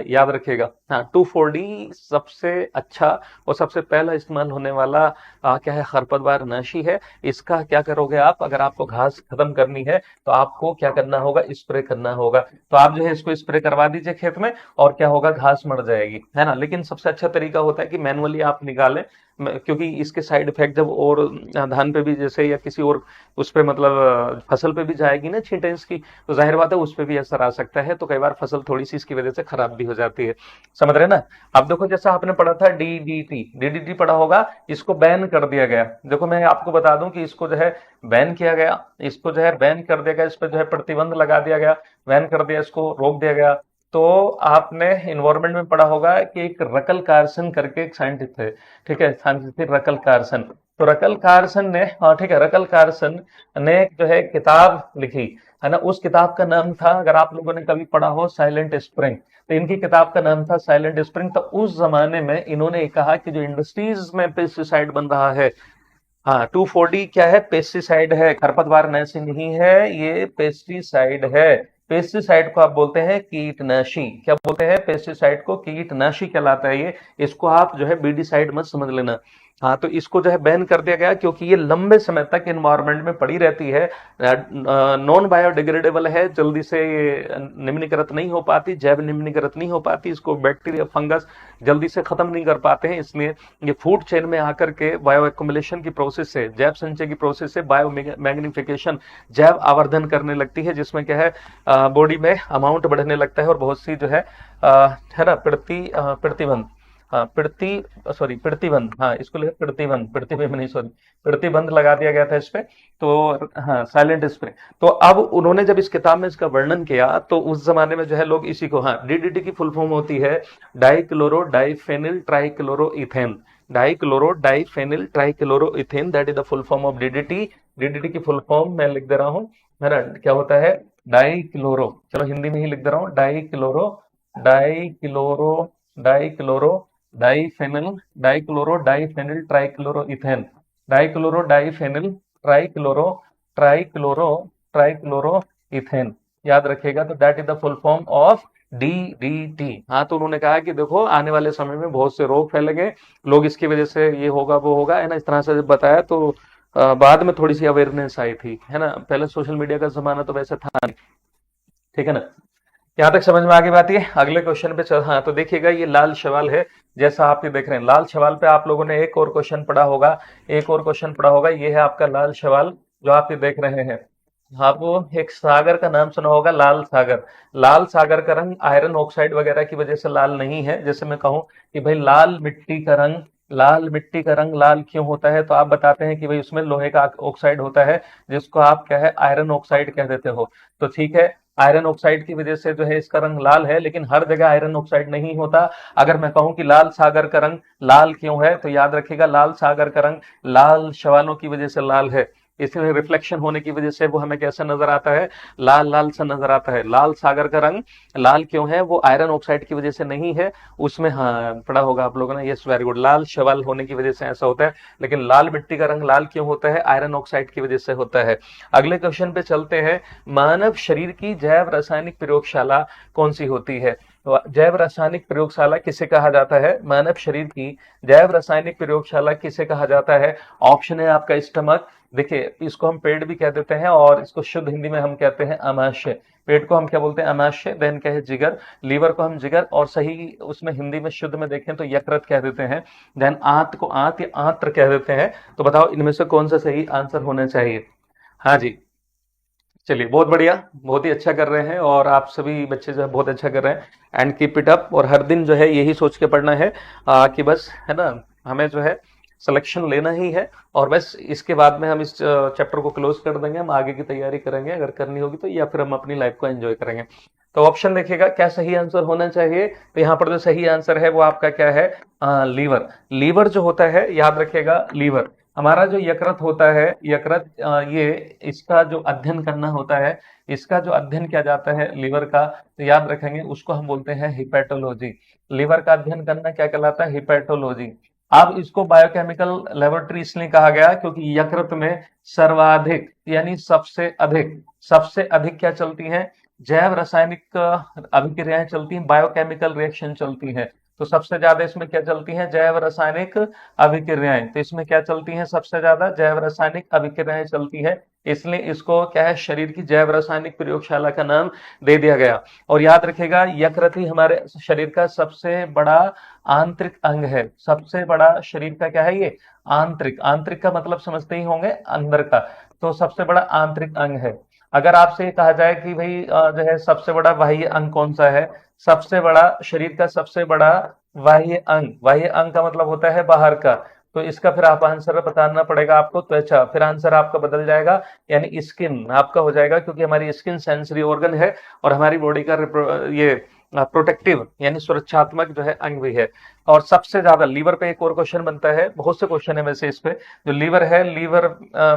याद रखिएगा। हाँ, 2,4-D सबसे अच्छा और सबसे पहला इस्तेमाल होने वाला क्या है, खरपतवार नाशी है। इसका क्या करोगे आप, अगर आपको घास खत्म करनी है तो आपको क्या करना होगा, स्प्रे करना होगा। तो आप जो है इसको स्प्रे करवा दीजिए खेत में, और क्या होगा, घास मर जाएगी, है ना। लेकिन सबसे अच्छा तरीका होता है कि मैनुअली आप निकालें, क्योंकि इसके साइड इफेक्ट जब और धान पे भी जैसे या किसी और उस पे मतलब फसल पे भी जाएगी ना छींटे इसकी, तो जाहिर बात है उस पे भी असर आ सकता है। तो कई बार फसल थोड़ी सी इसकी वजह से खराब भी हो जाती है, समझ रहे ना। अब देखो जैसा आपने पढ़ा था डीडीटी पढ़ा होगा, इसको बैन कर दिया गया। देखो मैं आपको बता दूं कि इसको जो है बैन किया गया, इसको जो है बैन कर दिया गया, इस पर जो है प्रतिबंध लगा दिया गया, बैन कर दिया, इसको रोक दिया गया। तो आपने इन्वायरमेंट में पढ़ा होगा कि एक रकल कार्सन करके एक साइंटिस्ट है, ठीक है, साइंटिस्ट थे रकल कार्सन। तो रकल कार्सन ने, हाँ ठीक है, रकल कार्सन ने जो है किताब लिखी, है ना। उस किताब का नाम था, अगर आप लोगों ने कभी पढ़ा हो, साइलेंट स्प्रिंग। तो इनकी किताब का नाम था साइलेंट स्प्रिंग। तो उस जमाने में इन्होंने कहा कि जो इंडस्ट्रीज में पेस्टिसाइड बन रहा है, हाँ 2,4-D क्या है, पेस्टिसाइड है, खरपतवार नाशी नहीं है, ये पेस्टिसाइड है। पेस्टिसाइड को आप बोलते हैं कीटनाशी। क्या बोलते हैं? पेस्टिसाइड को कीटनाशी कहलाता है ये। इसको आप जो है बीडीसाइड मत समझ लेना। हाँ, तो इसको जो है बैन कर दिया गया क्योंकि ये लंबे समय तक एनवायरमेंट में पड़ी रहती है, नॉन बायोडिग्रेडेबल है, जल्दी से ये निम्नीकृत नहीं हो पाती, जैव निम्नीकृत नहीं हो पाती, इसको बैक्टीरिया फंगस जल्दी से खत्म नहीं कर पाते हैं। इसलिए ये फूड चेन में आकर के बायो एक्युमुलेशन की प्रोसेस से, जैव संचय की प्रोसेस से बायो मैग्निफिकेशन, जैव आवर्धन करने लगती है, जिसमें क्या है बॉडी में अमाउंट बढ़ने लगता है और बहुत सी जो है ना प्रतिबंध, हाँ प्रतिबंध, हाँ इसको लिखे प्रतिबंध नहीं, सॉरी, प्रतिबंध लगा दिया गया था इस पे। तो हाँ साइलेंट स्प्रे। तो अब उन्होंने जब इस किताब में इसका वर्णन किया तो उस जमाने में जो है लोग इसी को, हाँ डीडीटी की फुल फॉर्म होती है dichloro diphenyl trichloro ethane. Dichloro diphenyl trichloro ethane, that is the full form of DDT. DDT की फुल फॉर्म मैं लिख दे रहा हूँ, है ना, क्या होता है, डाइक्लोरो, चलो हिंदी में ही लिख दे रहा हूँ, dichloro dichloro dichloro diphenyl dichloro diphenyl trichloro ethane, dichloro diphenyl trichloro trichloro trichloro ethane. याद रखिएगा। तो that is the full form of DDT. हाँ, तो उन्होंने कहा कि देखो आने वाले समय में बहुत से रोग फैलेंगे, लोग इसकी वजह से ये होगा वो होगा, है ना, इस तरह से जब बताया तो बाद में थोड़ी सी अवेयरनेस आई थी, है ना। पहले सोशल मीडिया का जमाना तो वैसे था नहीं, ठीक है ना। यहाँ तक समझ में आगे बात है। अगले क्वेश्चन पे चल, हाँ तो देखिएगा ये लाल सवाल है, जैसा आप ये देख रहे हैं लाल सवाल पे आप लोगों ने एक और क्वेश्चन पढ़ा होगा, एक और क्वेश्चन पढ़ा होगा, ये है आपका लाल सवाल जो आप ये देख रहे हैं। आपको एक सागर का नाम सुना होगा, लाल सागर। लाल सागर का रंग आयरन ऑक्साइड वगैरह की वजह से लाल नहीं है। जैसे मैं कहूं कि भाई लाल मिट्टी का रंग, लाल मिट्टी का रंग लाल क्यों होता है, तो आप बताते हैं कि भाई उसमें लोहे का ऑक्साइड होता है, जिसको आप क्या है आयरन ऑक्साइड कह देते हो। तो ठीक है, आयरन ऑक्साइड की वजह से जो है इसका रंग लाल है, लेकिन हर जगह आयरन ऑक्साइड नहीं होता। अगर मैं कहूं कि लाल सागर का रंग लाल क्यों है, तो याद रखिएगा लाल सागर का रंग लाल शवालों की वजह से लाल है। इसमें रिफ्लेक्शन होने की वजह से वो हमें कैसा नजर आता है, लाल लाल सा नजर आता है। लाल सागर का रंग लाल क्यों है, वो आयरन ऑक्साइड की वजह से नहीं है। उसमें हाँ पढ़ा होगा आप लोगों ने, यस वेरी गुड, लाल शवाल होने की वजह से ऐसा होता है। लेकिन लाल मिट्टी का रंग लाल क्यों होता है, आयरन ऑक्साइड की वजह से होता है। अगले क्वेश्चन पे चलते हैं। मानव शरीर की जैव रासायनिक प्रयोगशाला कौन सी होती है? जैव रासायनिक प्रयोगशाला किसे कहा जाता है? मानव शरीर की जैव रासायनिक प्रयोगशाला किसे कहा जाता है? ऑप्शन है आपका स्टमक। देखिए, इसको हम पेट भी कह देते हैं और इसको शुद्ध हिंदी में हम कहते हैं अमाशय। पेट को हम क्या बोलते हैं? अमाशय। देन क्या है? जिगर। लीवर को हम जिगर, और सही उसमें हिंदी में शुद्ध में देखें तो यकृत कह देते हैं। देन आंत को आंत या आंत्र कह देते हैं। तो बताओ इनमें से कौन सा सही आंसर होना चाहिए? हाँ जी, चलिए बहुत बढ़िया, बहुत ही अच्छा कर रहे हैं और आप सभी बच्चे जो है बहुत अच्छा कर रहे हैं। And keep it up. और हर दिन जो है यही सोच के पढ़ना है कि बस है ना, हमें जो है सिलेक्शन लेना ही है और बस इसके बाद में हम इस चैप्टर को क्लोज कर देंगे। हम आगे की तैयारी करेंगे अगर करनी होगी तो, या फिर हम अपनी लाइफ को एंजॉय करेंगे। तो ऑप्शन देखिएगा क्या सही आंसर होना चाहिए। तो यहाँ पर जो सही आंसर है वो आपका क्या है? लीवर। लीवर जो होता है, याद रखिएगा, लीवर हमारा जो यकृत होता है, यकृत ये इसका जो अध्ययन करना होता है, इसका जो अध्ययन किया जाता है लीवर का, तो याद रखेंगे उसको हम बोलते हैं हिपैटोलॉजी। लीवर का अध्ययन करना क्या कहलाता है? हिपैटोलॉजी। अब इसको बायोकेमिकल लेबोरेटरी इसलिए कहा गया क्योंकि यकृत में सर्वाधिक यानी सबसे अधिक क्या चलती हैं? जैव रासायनिक अभिक्रियाएं चलती हैं, बायोकेमिकल रिएक्शन चलती हैं। तो सबसे ज्यादा इसमें क्या चलती हैं? जैव रासायनिक अभिक्रियाएं। तो इसमें क्या चलती हैं? सबसे ज्यादा जैव रासायनिक अभिक्रियाएं चलती हैं। इसलिए इसको क्या है? शरीर की जैव रासायनिक प्रयोगशाला का नाम दे दिया गया। और याद रखिएगा, यकृत ही हमारे शरीर का सबसे बड़ा आंतरिक अंग है। सबसे बड़ा शरीर का क्या है? ये आंतरिक। आंतरिक का मतलब समझते ही होंगे, अंदर का। तो सबसे बड़ा आंतरिक अंग है। अगर आपसे ये कहा जाए कि भाई जो है सबसे बड़ा बाह्य अंग कौन सा है? सबसे बड़ा शरीर का सबसे बड़ा बाह्य अंग का मतलब होता है बाहर का। तो इसका फिर आप आंसर बताना पड़ेगा आपको, त्वचा। फिर आंसर आपका बदल जाएगा, यानी स्किन आपका हो जाएगा, क्योंकि हमारी स्किन सेंसरी ऑर्गन है और हमारी बॉडी का ये प्रोटेक्टिव यानी सुरक्षात्मक जो है अंग भी है। और सबसे ज्यादा लीवर पे एक और क्वेश्चन बनता है, बहुत से क्वेश्चन है वैसे इस पे। जो लीवर है, लीवर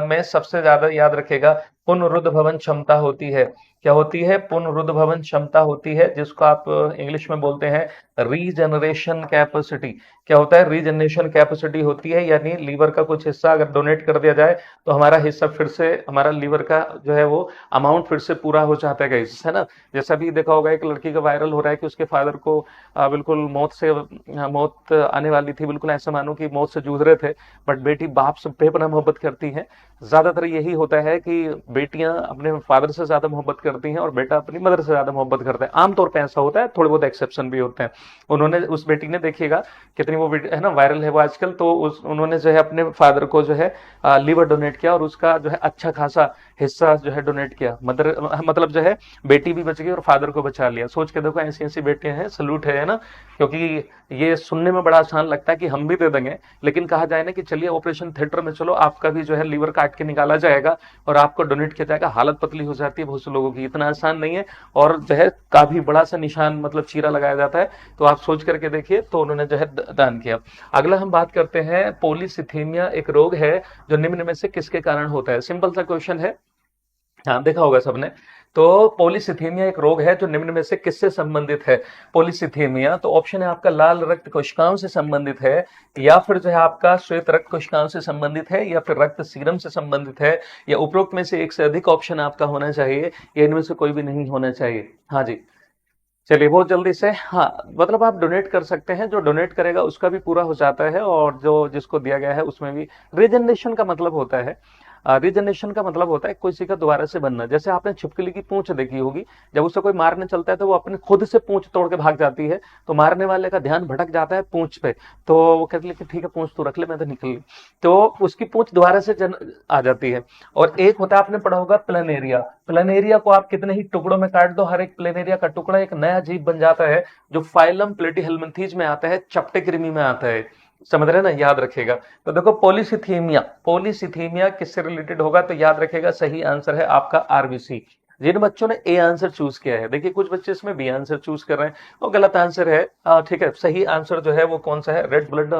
में सबसे ज्यादा याद रखेगा पुनरुद्ध भवन क्षमता होती है। क्या होती है? पुनरुद्ध भवन क्षमता होती है, जिसको आप इंग्लिश में बोलते हैं रीजनरेशन कैपेसिटी। क्या होता है? रीजनरेशन कैपेसिटी होती है, यानी लीवर का कुछ हिस्सा अगर डोनेट कर दिया जाए तो हमारा हिस्सा फिर से, हमारा लीवर का जो है वो अमाउंट फिर से पूरा हो जाता है गाइस, है ना। जैसा भी देखा होगा, एक लड़की का वायरल हो रहा है कि उसके फादर को बिल्कुल मौत आने वाली थी, बिल्कुल ऐसा मानो कि मौत से जूझ रहे थे, बट बेटी बाप से बेपनाह मोहब्बत करती है। ज्यादातर यही होता है कि बेटियां अपने फादर से ज्यादा मोहब्बत करती हैं और बेटा अपनी मदर से ज्यादा मोहब्बत करता है। आमतौर पे ऐसा होता है, थोड़े बहुत एक्सेप्शन भी होते हैं। उन्होंने, उस बेटी ने, देखिएगा कितनी वो है ना वायरल है वो आजकल, तो उन्होंने जो है अपने फादर को जो है लीवर डोनेट किया और उसका जो है अच्छा खासा हिस्सा जो है डोनेट किया। मदर मतलब जो है बेटी भी बच गई और फादर को बचा लिया। सोच के देखो, ऐसी ऐसी बेटियां हैं, सलूट है ना। क्योंकि ये सुनने में बड़ा आसान लगता है कि हम भी दे देंगे, लेकिन कहा जाए ना कि चलिए ऑपरेशन थिएटर में चलो, आपका भी जो है लीवर काट के निकाला जाएगा और आपको डोनेट किया जाएगा, हालत पतली हो जाती है बहुत से लोगों की। इतना आसान नहीं है, और जो है काफी बड़ा सा निशान मतलब चीरा लगाया जाता है। तो आप सोच करके देखिए। तो उन्होंने जो है दान किया। अगला हम बात करते हैं, पॉलीसिथीमिया एक रोग है जो निम्न में से किसके कारण होता है? सिंपल सा क्वेश्चन है, हाँ देखा होगा सबने। तो पॉलीसिथीमिया एक रोग है जो निम्न में से किससे संबंधित है? पॉलीसिथीमिया, तो ऑप्शन है आपका लाल रक्त कोशिकाओं से संबंधित है, या फिर जो है आपका श्वेत रक्त कोशिकाओं से संबंधित है, या फिर रक्त सीरम से संबंधित है, या उपरोक्त में से एक से अधिक ऑप्शन आपका होना चाहिए, या इनमें से कोई भी नहीं होना चाहिए। हाँ जी, चलिए बहुत जल्दी से। हाँ, मतलब आप डोनेट कर सकते हैं, जो डोनेट करेगा उसका भी पूरा हो जाता है, और जो जिसको दिया गया है उसमें भी। रिजनरेशन का मतलब होता है, रिजनरेशन का मतलब होता है किसी का दोबारा से बनना। जैसे आपने छिपकली की पूंछ देखी होगी, जब उसे कोई मारने चलता है तो वो अपने खुद से पूंछ तोड़ के भाग जाती है, तो मारने वाले का ध्यान भटक जाता है पूंछ पे, तो वो कहती है कि ठीक है पूंछ तू रख ले, मैं तो निकल ली, तो उसकी पूंछ दोबारा से आ जाती है। और एक होता है, आपने पढ़ा होगा प्लेनेरिया। प्लेनेरिया को आप कितने ही टुकड़ों में काट दो, हर एक प्लेनेरिया का टुकड़ा एक नया जीव बन जाता है, जो फाइलम प्लेटीहेल्मिन्थीज में आता है, चपटे कृमि में आता है। समझ रहे ना, याद रखेगा। तो देखो पॉलीसिथीमिया, पॉलीसिथीमिया किससे रिलेटेड होगा? तो याद रखेगा सही आंसर है आपका आरबीसी। जिन बच्चों ने ए आंसर चूज किया है, देखिए कुछ बच्चे इसमें बी आंसर चूज कर रहे हैं, वो गलत आंसर है। ठीक है, सही आंसर जो है वो कौन सा है? रेड ब्लड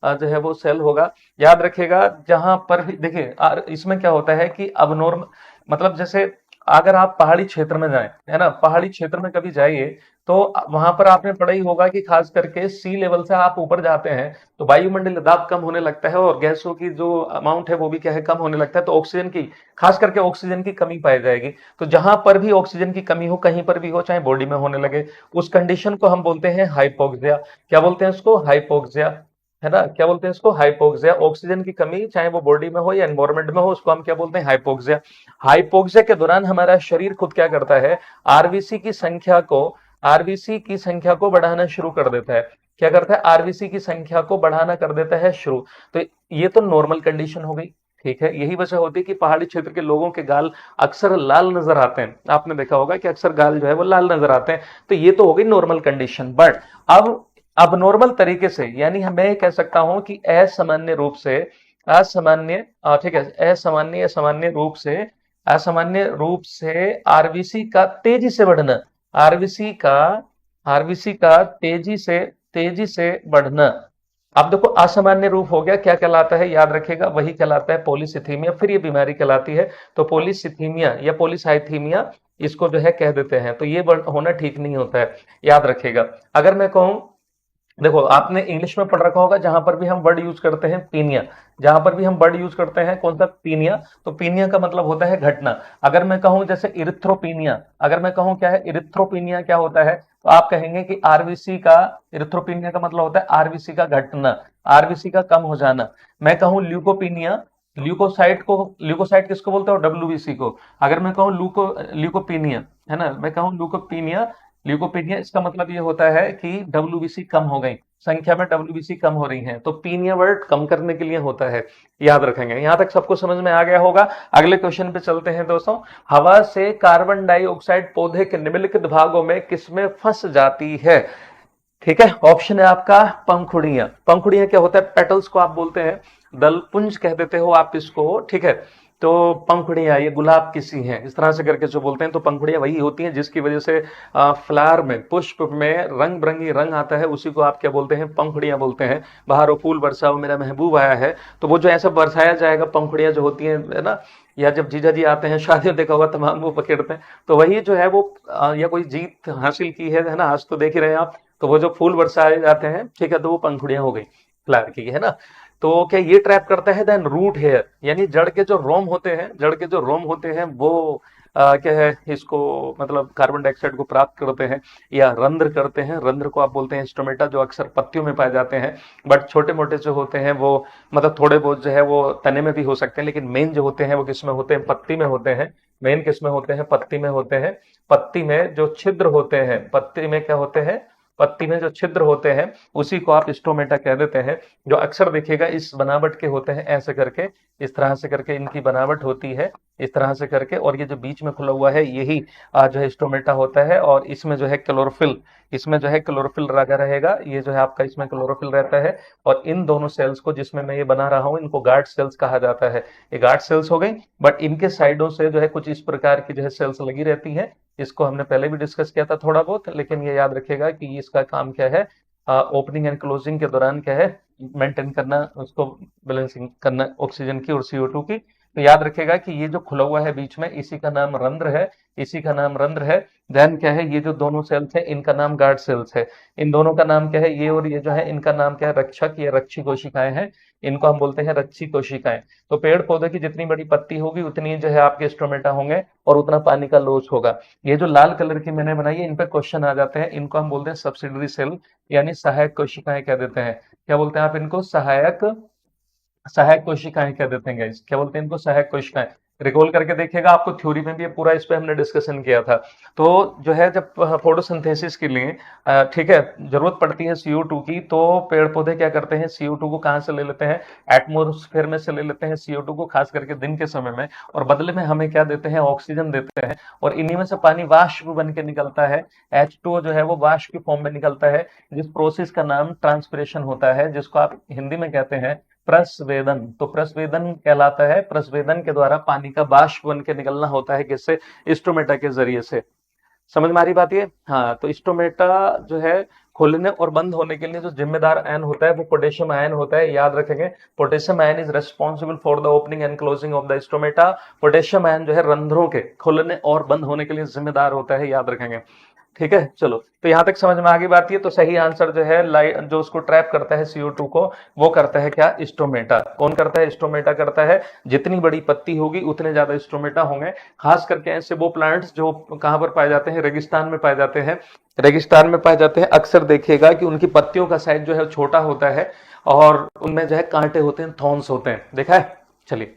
जो है वो सेल होगा। याद रखेगा, जहां पर भी देखिए इसमें क्या होता है कि अब नॉर्म मतलब जैसे अगर आप पहाड़ी क्षेत्र में जाएं, है ना, पहाड़ी क्षेत्र में कभी जाइए तो वहां पर आपने पढ़ा ही होगा कि खास करके सी लेवल से आप ऊपर जाते हैं तो वायुमंडलीय दाब कम होने लगता है और गैसों की जो अमाउंट है वो भी क्या है, कम होने लगता है। तो ऑक्सीजन की, खास करके ऑक्सीजन की कमी पाई जाएगी। तो जहां पर भी ऑक्सीजन की कमी हो, कहीं पर भी हो, चाहे बॉडी में होने लगे, उस कंडीशन को हम बोलते हैं हाइपोक्सिया। क्या बोलते हैं इसको? हाइपोक्सिया, है ना? क्या बोलते हैं इसको? हाइपोक्सिया। ऑक्सीजन की कमी चाहे वो बॉडी में हो या एनवायरमेंट में हो, उसको हम क्या बोलते हैं? हाइपोक्सिया। हाइपोक्सिया के दौरान हमारा शरीर खुद क्या करता है? आरबीसी की संख्या को, आरबीसी की संख्या को बढ़ाना शुरू कर देता है। क्या करता है? आरबीसी की संख्या को बढ़ाना कर देता है शुरू। तो ये तो नॉर्मल कंडीशन हो गई, ठीक है। यही वजह होती है कि पहाड़ी क्षेत्र के लोगों के गाल अक्सर लाल नजर आते हैं। आपने देखा होगा कि अक्सर गाल जो है वो लाल नजर आते हैं। तो ये तो हो गई नॉर्मल कंडीशन। बट अब नॉर्मल तरीके से, यानी मैं कह सकता हूं कि असामान्य रूप से, असामान्य, ठीक है, असामान्य सामान्य रूप से, असामान्य रूप से आरबीसी का तेजी से बढ़ना, आरबीसी का, आरबीसी का तेजी से बढ़ना। अब देखो असामान्य रूप हो गया, क्या कहलाता है? याद रखिएगा, वही कहलाता है पॉलीसिथीमिया। फिर ये बीमारी कहलाती है। तो पॉलीसिथीमिया या पॉलीसाइथीमिया इसको जो है कह देते हैं। तो ये होना ठीक नहीं होता है, याद रखिएगा। अगर मैं कहूं, देखो आपने इंग्लिश में पढ़ रखा होगा, जहां पर भी हम वर्ड यूज करते हैं पीनिया, जहां पर भी हम वर्ड यूज करते हैं कौन सा? पीनिया। तो पीनिया का मतलब होता है घटना। अगर मैं कहूं जैसे इरिथ्रोपीनिया, अगर मैं कहूं क्या है इरिथ्रोपीनिया, क्या होता है? तो आप कहेंगे कि आरबीसी का, इरिथ्रोपीनिया का मतलब होता है आरबीसी का घटना, आरबीसी का कम हो जाना। मैं कहूं ल्यूकोपीनिया, ल्यूकोसाइट को, ल्यूकोसाइट किसको बोलते हो? डब्ल्यूबीसी को। अगर मैं कहूं ल्यूकोपीनिया, है ना, मैं कहूं ल्यूकोपीनिया, ल्यूकोपीनिया, इसका मतलब ये होता है कि डब्ल्यूबीसी कम हो गई, संख्या में डब्ल्यूबीसी कम हो रही है। तो पीनिया वर्ड कम करने के लिए होता है, याद रखेंगे। यहां तक सबको समझ में आ गया होगा। अगले क्वेश्चन पे चलते हैं दोस्तों। हवा से कार्बन डाइऑक्साइड पौधे के निम्नलिखित भागों में किसमें फंस जाती है? ठीक है, ऑप्शन है आपका पंखुड़ियां। पंखुड़ियां क्या होता है? पेटल्स को आप बोलते हैं, दलपुंज कह देते हो आप इसको, ठीक है। तो पंखुड़ियां ये गुलाब की सी हैं, इस तरह से करके जो बोलते हैं। तो पंखुड़ियां वही होती हैं जिसकी वजह से फ्लावर में, पुष्प में रंग बिरंगी रंग आता है, उसी को आप क्या बोलते हैं? पंखुड़ियां बोलते हैं। बहारो फूल बरसाओ मेरा महबूब आया है। तो वो जो ऐसा बरसाया जाएगा, पंखुड़ियां जो होती हैं, है ना, या जब जीजा जी आते हैं शादी में, देखा होगा तमाम वो पकड़ते हैं। तो वही जो है वो या कोई जीत हासिल की है ना, आज तो देख ही रहे हैं आप। तो वो जो फूल बरसाए जाते हैं, ठीक है, तो वो पंखुड़ियां हो गई फ्लावर की, है ना। तो क्या ये ट्रैप करता है? देन रूट हेयर, यानी जड़ के जो रोम होते हैं, जड़ के जो रोम होते हैं वो क्या है, इसको मतलब कार्बन डाइऑक्साइड को प्राप्त करते हैं या रंध्र करते हैं। रंध्र को आप बोलते हैं स्टोमेटा, जो अक्सर पत्तियों में पाए जाते हैं। बट छोटे मोटे जो होते हैं वो मतलब थोड़े बहुत जो है वो तने में भी हो सकते हैं, लेकिन मेन जो होते हैं वो किस में होते हैं? पत्ती में होते हैं। मेन किस में होते हैं? पत्ती में होते हैं। पत्ती में जो छिद्र होते हैं, पत्ती में क्या होते हैं? पत्ती में जो छिद्र होते हैं उसी को आप स्टोमेटा कह देते हैं। जो अक्सर देखिएगा इस बनावट के होते हैं, ऐसे करके, इस तरह से करके इनकी बनावट होती है, इस तरह से करके। और ये जो बीच में खुला हुआ है यही जो है स्टोमेटा होता है। और इसमें जो है क्लोरोफिल, इसमें जो है क्लोरोफिल लगा रहेगा, ये जो है आपका इसमें क्लोरोफिल रहता है। और इन दोनों सेल्स को जिसमें मैं ये बना रहा हूं, इनको गार्ड सेल्स कहा जाता है। ये गार्ड सेल्स हो गई। बट इनके साइडों से जो है कुछ इस प्रकार की जो है सेल्स लगी रहती है। इसको हमने पहले भी डिस्कस किया था थोड़ा बहुत, लेकिन ये याद रखिएगा कि इसका काम क्या है? ओपनिंग एंड क्लोजिंग के दौरान क्या है? मेंटेन करना, उसको बैलेंसिंग करना ऑक्सीजन की और CO2 की। तो याद रखिएगा कि ये जो खुला हुआ है बीच में, इसी का नाम रंध्र है, इसी का नाम रंध्र है। देन क्या है? ये जो दोनों सेल्स है इनका नाम गार्ड सेल्स है। इन दोनों का नाम क्या है? ये और ये जो है इनका नाम क्या है? रक्षक या रक्षी कोशिकाएं हैं। इनको हम बोलते हैं रक्षी कोशिकाएं। तो पेड़ पौधे की जितनी बड़ी पत्ती होगी उतनी जो है आपके स्टोमेटा होंगे और उतना पानी का लॉस होगा। ये जो लाल कलर की मैंने बनाई है, इन पे क्वेश्चन आ जाते हैं। इनको हम बोलते हैं सब्सिडरी सेल, यानी सहायक कोशिकाएं कह देते हैं। क्या बोलते हैं आप इनको? सहायक, सहायक कोशिकाएं कह देते हैं गाइस। क्या बोलते हैं इनको? सहायक कोशिकाएं। रिकॉल करके देखिएगा, आपको थ्योरी में भी ये पूरा इस पे हमने डिस्कशन किया था। तो जो है जब फोटोसिंथेसिस के लिए ठीक है जरूरत पड़ती है CO2 की, तो पेड़ पौधे क्या करते हैं? CO2 को कहां से ले लेते हैं? एटमोस्फेयर में से ले लेते हैं CO2 को, खास करके दिन के समय में। और बदले में हमें क्या देते हैं? ऑक्सीजन देते हैं। और इन्हीं में से पानी वाष्प बन के निकलता है। H2O जो है वो वाष्प की फॉर्म में निकलता है, जिस प्रोसेस का नाम ट्रांसपिरेशन होता है, जिसको आप हिंदी में कहते हैं प्रस्वेदन। तो प्रस्वेदन कहलाता है। प्रस्वेदन के द्वारा पानी का वाष्प बन के निकलना होता है, किससे? स्टोमेटा के जरिए से। समझ में आ रही बात ये? हाँ, तो स्टोमेटा जो है खोलने और बंद होने के लिए जो जिम्मेदार आयन होता है वो पोटेशियम आयन होता है, याद रखेंगे। Potassium ion is responsible for the opening and closing of the stomata. Potassium ion जो है रंध्रों के खोलने और बंद होने के लिए जिम्मेदार होता है, याद रखेंगे। ठीक है, चलो तो यहां तक समझ में आ गई बात। ये तो सही आंसर जो है, लाइट जो उसको ट्रैप करता है CO2 को, वो करता है क्या, स्टोमेटा। कौन करता है, स्टोमेटा करता है। जितनी बड़ी पत्ती होगी उतने ज्यादा स्टोमेटा होंगे। खास करके ऐसे वो प्लांट्स जो कहां पर पाए जाते हैं, रेगिस्तान में पाए जाते हैं। रेगिस्तान में पाए जाते हैं, अक्सर देखिएगा कि उनकी पत्तियों का साइज जो है छोटा होता है, और उनमें जो है कांटे होते हैं, थॉर्न्स होते हैं, देखा है। चलिए,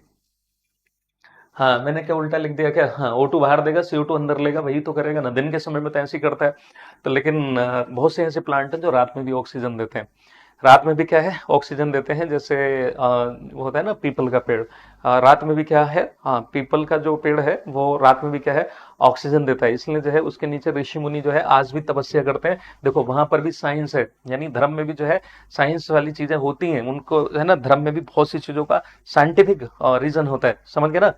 हाँ मैंने क्या उल्टा लिख दिया क्या, हाँ O2 बाहर देगा, CO2 अंदर लेगा, वही तो करेगा ना, दिन के समय में तो ऐसे ही करता है। तो लेकिन बहुत से ऐसे प्लांट हैं जो रात में भी ऑक्सीजन देते हैं। रात में भी क्या है, ऑक्सीजन देते हैं। जैसे वो होता है ना पीपल का पेड़, रात में भी क्या है, हाँ पीपल का जो पेड़ है वो रात में भी क्या है, ऑक्सीजन देता है। इसलिए जो है उसके नीचे ऋषि मुनि जो है आज भी तपस्या करते हैं। देखो वहां पर भी साइंस है, यानी धर्म में भी जो है साइंस वाली चीजें होती हैं, उनको है ना, धर्म में भी बहुत सी चीजों का साइंटिफिक रीजन होता है, समझ गए ना।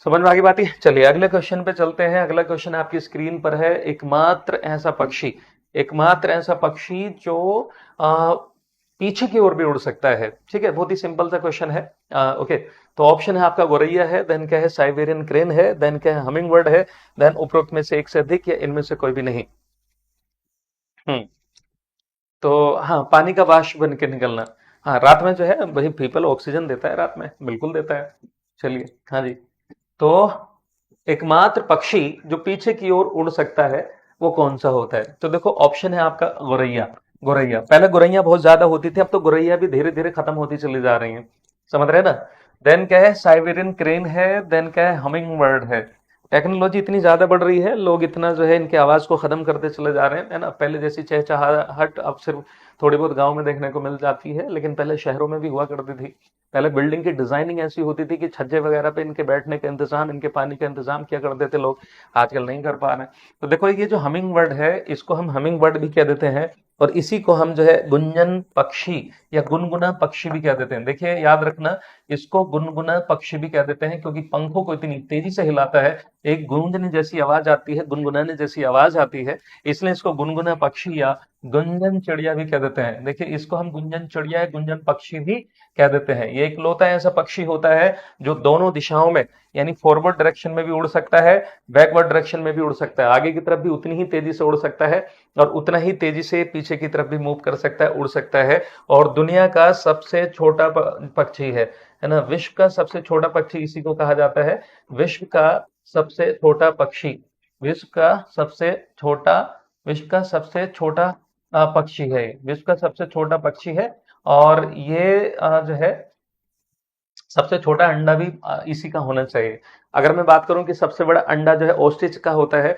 समझ में आगे बात है। चलिए अगले क्वेश्चन पे चलते हैं। अगला क्वेश्चन आपकी स्क्रीन पर है। एकमात्र ऐसा पक्षी, एकमात्र ऐसा पक्षी जो आ, पीछे की ओर भी उड़ सकता है। ठीक है, बहुत ही सिंपल सा क्वेश्चन है। ओके, तो ऑप्शन है आपका गोरैया है, देन क्या है, साइबेरियन क्रेन है, देन क्या है, हमिंग बर्ड है, देन उपरोक्त में से एक से अधिक, या इनमें से कोई भी नहीं। हम्म तो हाँ, पानी का वाष्प बन के निकलना। हाँ, रात में जो है वही पीपल ऑक्सीजन देता है, रात में बिल्कुल देता है। चलिए, हाँ जी। तो एकमात्र पक्षी जो पीछे की ओर उड़ सकता है वो कौन सा होता है। तो देखो ऑप्शन है आपका गोरैया। गोरैया, पहले गोरैया बहुत ज्यादा होती थी, अब तो गोरैया भी धीरे धीरे खत्म होती चली जा रही हैं, समझ रहे हैं ना। देन क्या है, साइबेरियन क्रेन है, देन क्या है, हमिंग बर्ड है। टेक्नोलॉजी इतनी ज्यादा बढ़ रही है, लोग इतना जो है इनकी आवाज को खत्म करते चले जा रहे हैं, है ना। पहले जैसी चहचहाहट अब सिर्फ थोड़ी बहुत गांव में देखने को मिल जाती है, लेकिन पहले शहरों में भी हुआ करती थी। पहले बिल्डिंग की डिजाइनिंग ऐसी होती थी कि छज्जे वगैरह पे इनके बैठने का इंतजाम, इनके पानी का इंतजाम किया करते थे लोग। आजकल नहीं कर पा रहे हैं। तो देखो ये जो हमिंग बर्ड है, इसको हम हमिंग बर्ड भी कह देते हैं, और इसी को हम जो है गुंजन पक्षी या गुनगुना पक्षी भी कह देते हैं। देखिए याद रखना, इसको गुनगुना पक्षी भी कह देते हैं, क्योंकि पंखों को इतनी तेजी से हिलाता है, एक गूंजने जैसी आवाज आती है, गुनगुनाने जैसी आवाज आती है, इसलिए इसको गुनगुना पक्षी या गुंजन चिड़िया भी कह देते हैं। देखिए इसको हम गुंजन चिड़िया या गुंजन पक्षी भी कह देते हैं। ये इकलौता ऐसा पक्षी होता है जो दोनों दिशाओं में, यानी फॉरवर्ड डायरेक्शन में भी उड़ सकता है, बैकवर्ड डायरेक्शन में भी उड़ सकता है। आगे की तरफ भी उतनी ही तेजी से उड़ सकता है, और उतना ही तेजी से पीछे की तरफ भी मूव कर सकता है, उड़ सकता है। और दुनिया का सबसे छोटा पक्षी है ना। विश्व का सबसे छोटा पक्षी इसी को कहा जाता है। विश्व का सबसे छोटा पक्षी, विश्व का सबसे छोटा, विश्व का सबसे छोटा पक्षी है, विश्व का सबसे छोटा पक्षी है। और ये जो है सबसे छोटा अंडा भी इसी का होना चाहिए। अगर मैं बात करूं कि सबसे बड़ा अंडा जो है ऑस्ट्रिच का होता है,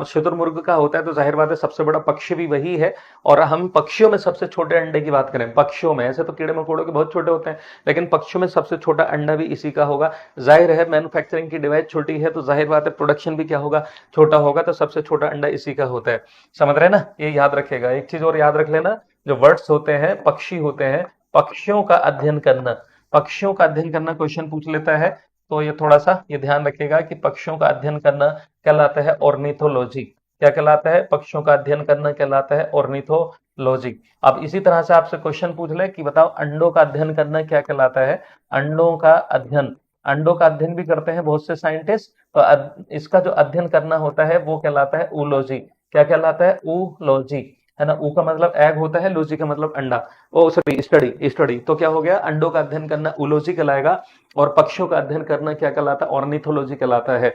शुतुरमुर्ग का होता है, तो जाहिर बात है सबसे बड़ा पक्षी भी वही है। और हम पक्षियों में सबसे छोटे अंडे की बात करें, पक्षियों में, ऐसे तो कीड़े मकोड़ों के बहुत छोटे होते हैं, लेकिन पक्षियों में सबसे छोटा अंडा भी इसी का होगा। जाहिर है मैन्युफैक्चरिंग की डिवाइस छोटी है, तो जाहिर बात है प्रोडक्शन भी क्या होगा, छोटा होगा, तो सबसे छोटा अंडा इसी का होता है। समझ रहे हैं ना, ये याद रखेगा। एक चीज और याद रख लेना, जो वर्ड्स होते हैं, पक्षी होते हैं, पक्षियों का अध्ययन करना, पक्षियों का अध्ययन करना क्वेश्चन पूछ लेता है, तो ये थोड़ा सा ये ध्यान रखिएगा कि पक्षियों का अध्ययन करना कहलाता है ऑर्निथोलॉजी। क्या कहलाता है, पक्षियों का अध्ययन करना कहलाता है ऑर्निथोलॉजी। अब इसी तरह से आपसे क्वेश्चन पूछ ले कि बताओ अंडों का अध्ययन करना क्या कहलाता है। अंडों का अध्ययन, अंडों का अध्ययन भी करते हैं बहुत से साइंटिस्ट, तो इसका जो अध्ययन करना होता है वो कहलाता है ऊलॉजी। क्या कहलाता है, ऊलॉजी, है ना। ऊ का मतलब एग होता है, लॉजी का मतलब अंडा। ओ सॉरी, स्टडी, स्टडी। तो क्या हो गया, अंडों का अध्ययन करना ऊलॉजी कहलाएगा, और पक्षियों का अध्ययन करना क्या कहलाता है, ऑर्निथोलॉजी कहलाता है।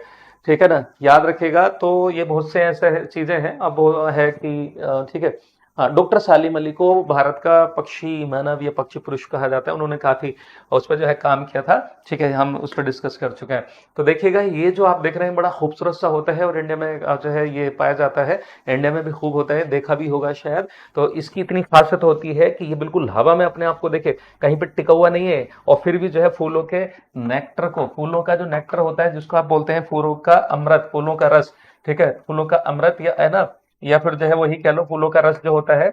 ठीक है ना, याद रखिएगा। तो ये बहुत से ऐसे चीजें हैं। अब वो है कि ठीक है, हाँ, डॉक्टर सालिम अली को भारत का पक्षी मानव या पक्षी पुरुष कहा जाता है। उन्होंने काफी उस पर जो है काम किया था। ठीक है, हम उस पर डिस्कस कर चुके हैं। तो देखिएगा ये जो आप देख रहे हैं बड़ा खूबसूरत सा होता है, और इंडिया में जो है ये पाया जाता है, इंडिया में भी खूब होता है, देखा भी होगा शायद। तो इसकी इतनी खासियत होती है कि ये बिल्कुल हवा में अपने आप को देखे, कहीं पे टिका हुआ नहीं है, और फिर भी जो है फूलों के नेक्टर को, फूलों का जो नेक्टर होता है जिसको आप बोलते हैं फूलों का अमृत, फूलों का रस, ठीक है, फूलों का अमृत, या है ना, या फिर जो है वही कह लो फूलों का रस जो होता है,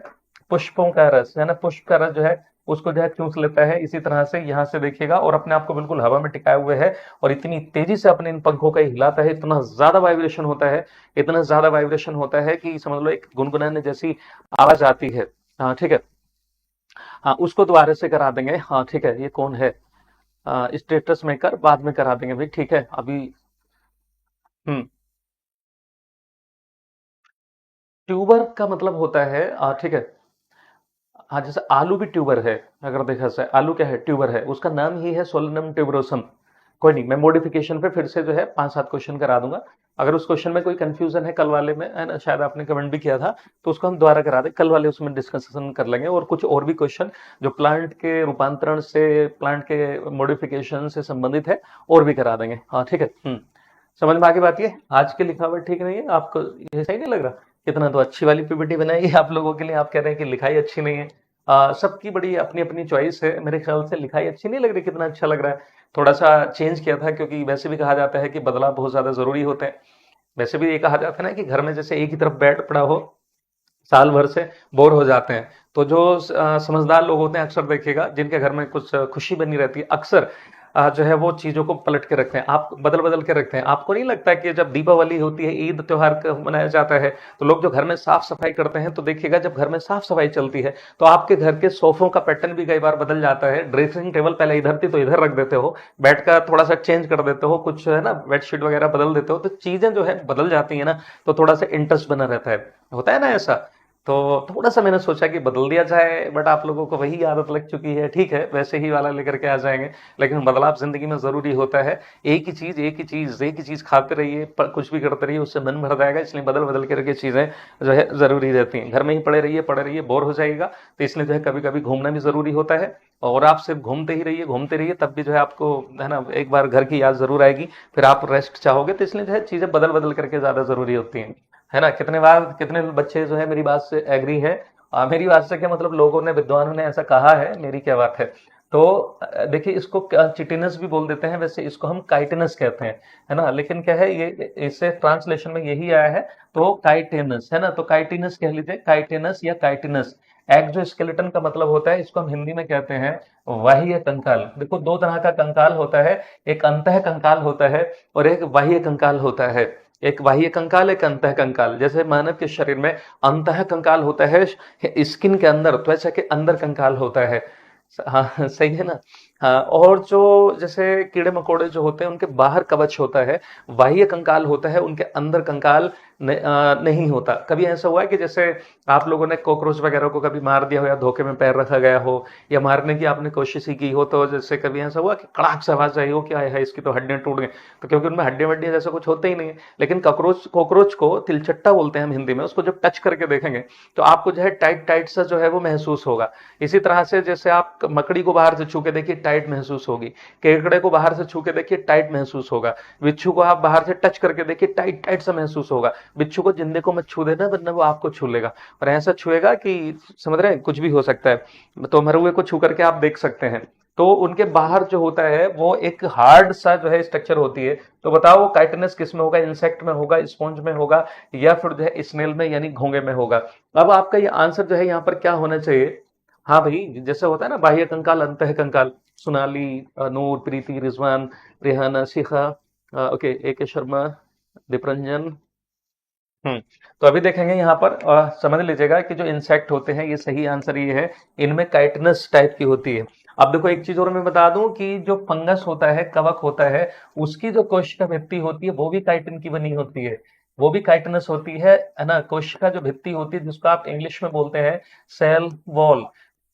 पुष्पों का रस, है ना, पुष्प का रस जो है उसको जो है चूस लेता है। इसी तरह से यहाँ से देखिएगा, और अपने आप को बिल्कुल हवा में टिकाए हुए है, और इतनी तेजी से अपने इन पंखों का हिलाता है, इतना ज्यादा वाइब्रेशन होता है, इतना ज्यादा वाइब्रेशन होता है कि समझ लो एक गुनगुनाने जैसी आवाज आती है। हाँ ठीक है, हाँ उसको दोबारा से करा देंगे। हाँ ठीक है, ये कौन है, स्टेटस मेकर बाद में करा देंगे भाई, ठीक है अभी। हम्म ट्यूबर का मतलब होता है ठीक है। हाँ, जैसे आलू भी ट्यूबर है, अगर देखा जाए आलू क्या है, ट्यूबर है, उसका नाम ही है सोलेनम ट्यूबरोसम। कोई नहीं, मैं मॉडिफिकेशन पे फिर से जो है 5-7 क्वेश्चन करा दूंगा। अगर उस क्वेश्चन में कोई कंफ्यूजन है कल वाले में, है ना, शायद आपने कमेंट भी किया था, तो उसको हम दोबारा करा दें, कल वाले उसमें डिस्कशन कर लेंगे, और कुछ और भी क्वेश्चन जो प्लांट के रूपांतरण से, प्लांट के मॉडिफिकेशन से संबंधित है, और भी करा देंगे। हाँ ठीक है। समझ में आगे बात, ये आज की लिखावट ठीक नहीं है आपको, ये सही नहीं लग रहा? कितना तो अच्छी वाली पीपीटी बनाई है आप लोगों के लिए, आप कह रहे हैं कि लिखाई अच्छी नहीं है। सबकी बड़ी अपनी अपनी चॉइस है, मेरे ख्याल से लिखाई अच्छी नहीं लग रही, कितना अच्छा लग रहा है। थोड़ा सा चेंज किया था, क्योंकि वैसे भी कहा जाता है कि बदलाव बहुत ज्यादा जरूरी होते हैं। वैसे भी ये कहा जाता है ना कि घर में जैसे एक ही तरफ बेड पड़ा हो, साल भर से बोर हो जाते हैं, तो जो समझदार लोग होते हैं, अक्सर देखिएगा जिनके घर में कुछ खुशी बनी रहती है, अक्सर जो है वो चीजों को पलट के रखते हैं, आप बदल बदल के रखते हैं। आपको नहीं लगता कि जब दीपावली होती है, ईद त्योहार मनाया जाता है, तो लोग जो घर में साफ सफाई करते हैं, तो देखिएगा जब घर में साफ सफाई चलती है, तो आपके घर के सोफों का पैटर्न भी कई बार बदल जाता है। ड्रेसिंग टेबल पहले इधर थी तो इधर रख देते हो, बेड का थोड़ा सा चेंज कर देते हो, कुछ है ना बेडशीट वगैरह बदल देते हो, तो चीजें जो है बदल जाती है ना, तो थोड़ा सा इंटरेस्ट बना रहता है, होता है ना ऐसा। तो थोड़ा सा मैंने सोचा कि बदल दिया जाए, बट आप लोगों को वही आदत लग चुकी है, ठीक है, वैसे ही वाला लेकर के आ जाएंगे। लेकिन बदलाव जिंदगी में जरूरी होता है। एक ही चीज एक ही चीज एक ही चीज खाते रहिए, कुछ भी करते रहिए, उससे मन भर जाएगा, इसलिए बदल बदल करके चीजें जो है जरूरी रहती हैं। घर में ही पड़े रहिए बोर हो जाएगा, तो इसलिए जो है कभी कभी घूमना भी जरूरी होता है। और आप सिर्फ घूमते रहिए, तब भी जो है आपको, है ना, एक बार घर की याद जरूर आएगी, फिर आप रेस्ट चाहोगे, तो इसलिए जो है चीजें बदल बदल करके ज्यादा जरूरी होती हैं, है ना। कितने बार कितने बच्चे जो है मेरी बात से एग्री है। मेरी बात से क्या मतलब, लोगों ने, विद्वानों ने ऐसा कहा है, मेरी क्या बात है। तो देखिए, इसको चिटिनस भी बोल देते हैं, वैसे इसको हम काइटिनस कहते हैं, है ना। लेकिन क्या है, ये इससे ट्रांसलेशन में यही आया है, तो काइटिनस, है ना, तो काइटिनस कह लीजिए, काइटिनस या काइटिनस। एक्सोस्केलेटन का मतलब होता है, इसको हम हिंदी में कहते हैं बाह्य कंकाल। देखो, दो तरह का कंकाल होता है, एक अंतः कंकाल होता है और एक बाह्य कंकाल होता है। एक बाह्य कंकाल, एक अंतः कंकाल। जैसे मानव के शरीर में अंतः कंकाल होता है स्किन के अंदर, त्वचा के अंदर कंकाल होता है। हाँ सही है ना। हाँ, और जो जैसे कीड़े मकोड़े जो होते हैं, उनके बाहर कवच होता है, बाह्य कंकाल होता है, उनके अंदर कंकाल नहीं होता। कभी ऐसा हुआ है कि जैसे आप लोगों ने कॉकरोच वगैरह को कभी मार दिया हो, या धोखे में पैर रखा गया हो, या मारने की आपने कोशिश ही की हो, तो जैसे कभी ऐसा हुआ कि कड़ाक से आवाज आई हो कि आए है इसकी तो हड्डियां टूट गई, तो क्योंकि उनमें हड्डियां वड्डियां जैसा कुछ होते ही नहीं है। लेकिन कॉकरोच कॉकरोच को तिलचट्टा बोलते हैं हम हिंदी में, उसको जब टच करके देखेंगे, तो आपको जो है टाइट टाइट सा जो है वो महसूस होगा। इसी तरह से जैसे आप मकड़ी को बाहर से छू के देखिए, टाइट महसूस होगी। केकड़े को बाहर से छू के देखिए, टाइट महसूस होगा। बिच्छू को आप बाहर से टच करके देखिए, टाइट टाइट सा महसूस होगा। बिच्छू को जिंदे को मत छू देना, वरना वो आपको छू लेगा, और ऐसा छुएगा कि समझ रहे हैं, कुछ भी हो सकता है। तो मरे हुए को छू करके आप देख सकते हैं। तो उनके बाहर जो होता है वो एक हार्ड सा जो है स्ट्रक्चर होती है। तो बताओ, काइटिनस किस में होगा? इंसेक्ट में होगा, स्पॉन्ज में होगा, या फिर जो है स्नेल में यानी घोंगे में होगा? अब आपका ये आंसर जो है यहाँ पर क्या होना चाहिए? हाँ भाई, जैसे होता है ना बाह्य कंकाल, अंतः कंकाल। सोनाली, नूर, प्रीति, रिजवान, रेहाना, शिखा, ओके, ए के शर्मा, दीपरंजन। तो अभी देखेंगे यहाँ पर, समझ लीजिएगा कि जो इंसेक्ट होते हैं, ये सही आंसर ये है, इनमें काइटनस टाइप की होती है। अब देखो, एक चीज और मैं बता दूं कि जो फंगस होता है, कवक होता है, उसकी जो कोशिका भित्ति होती है, वो भी काइटिन की बनी होती है, वो भी काइटनस होती है ना। कोशिका जो भित्ति होती है, जिसको आप इंग्लिश में बोलते हैं सेल वॉल।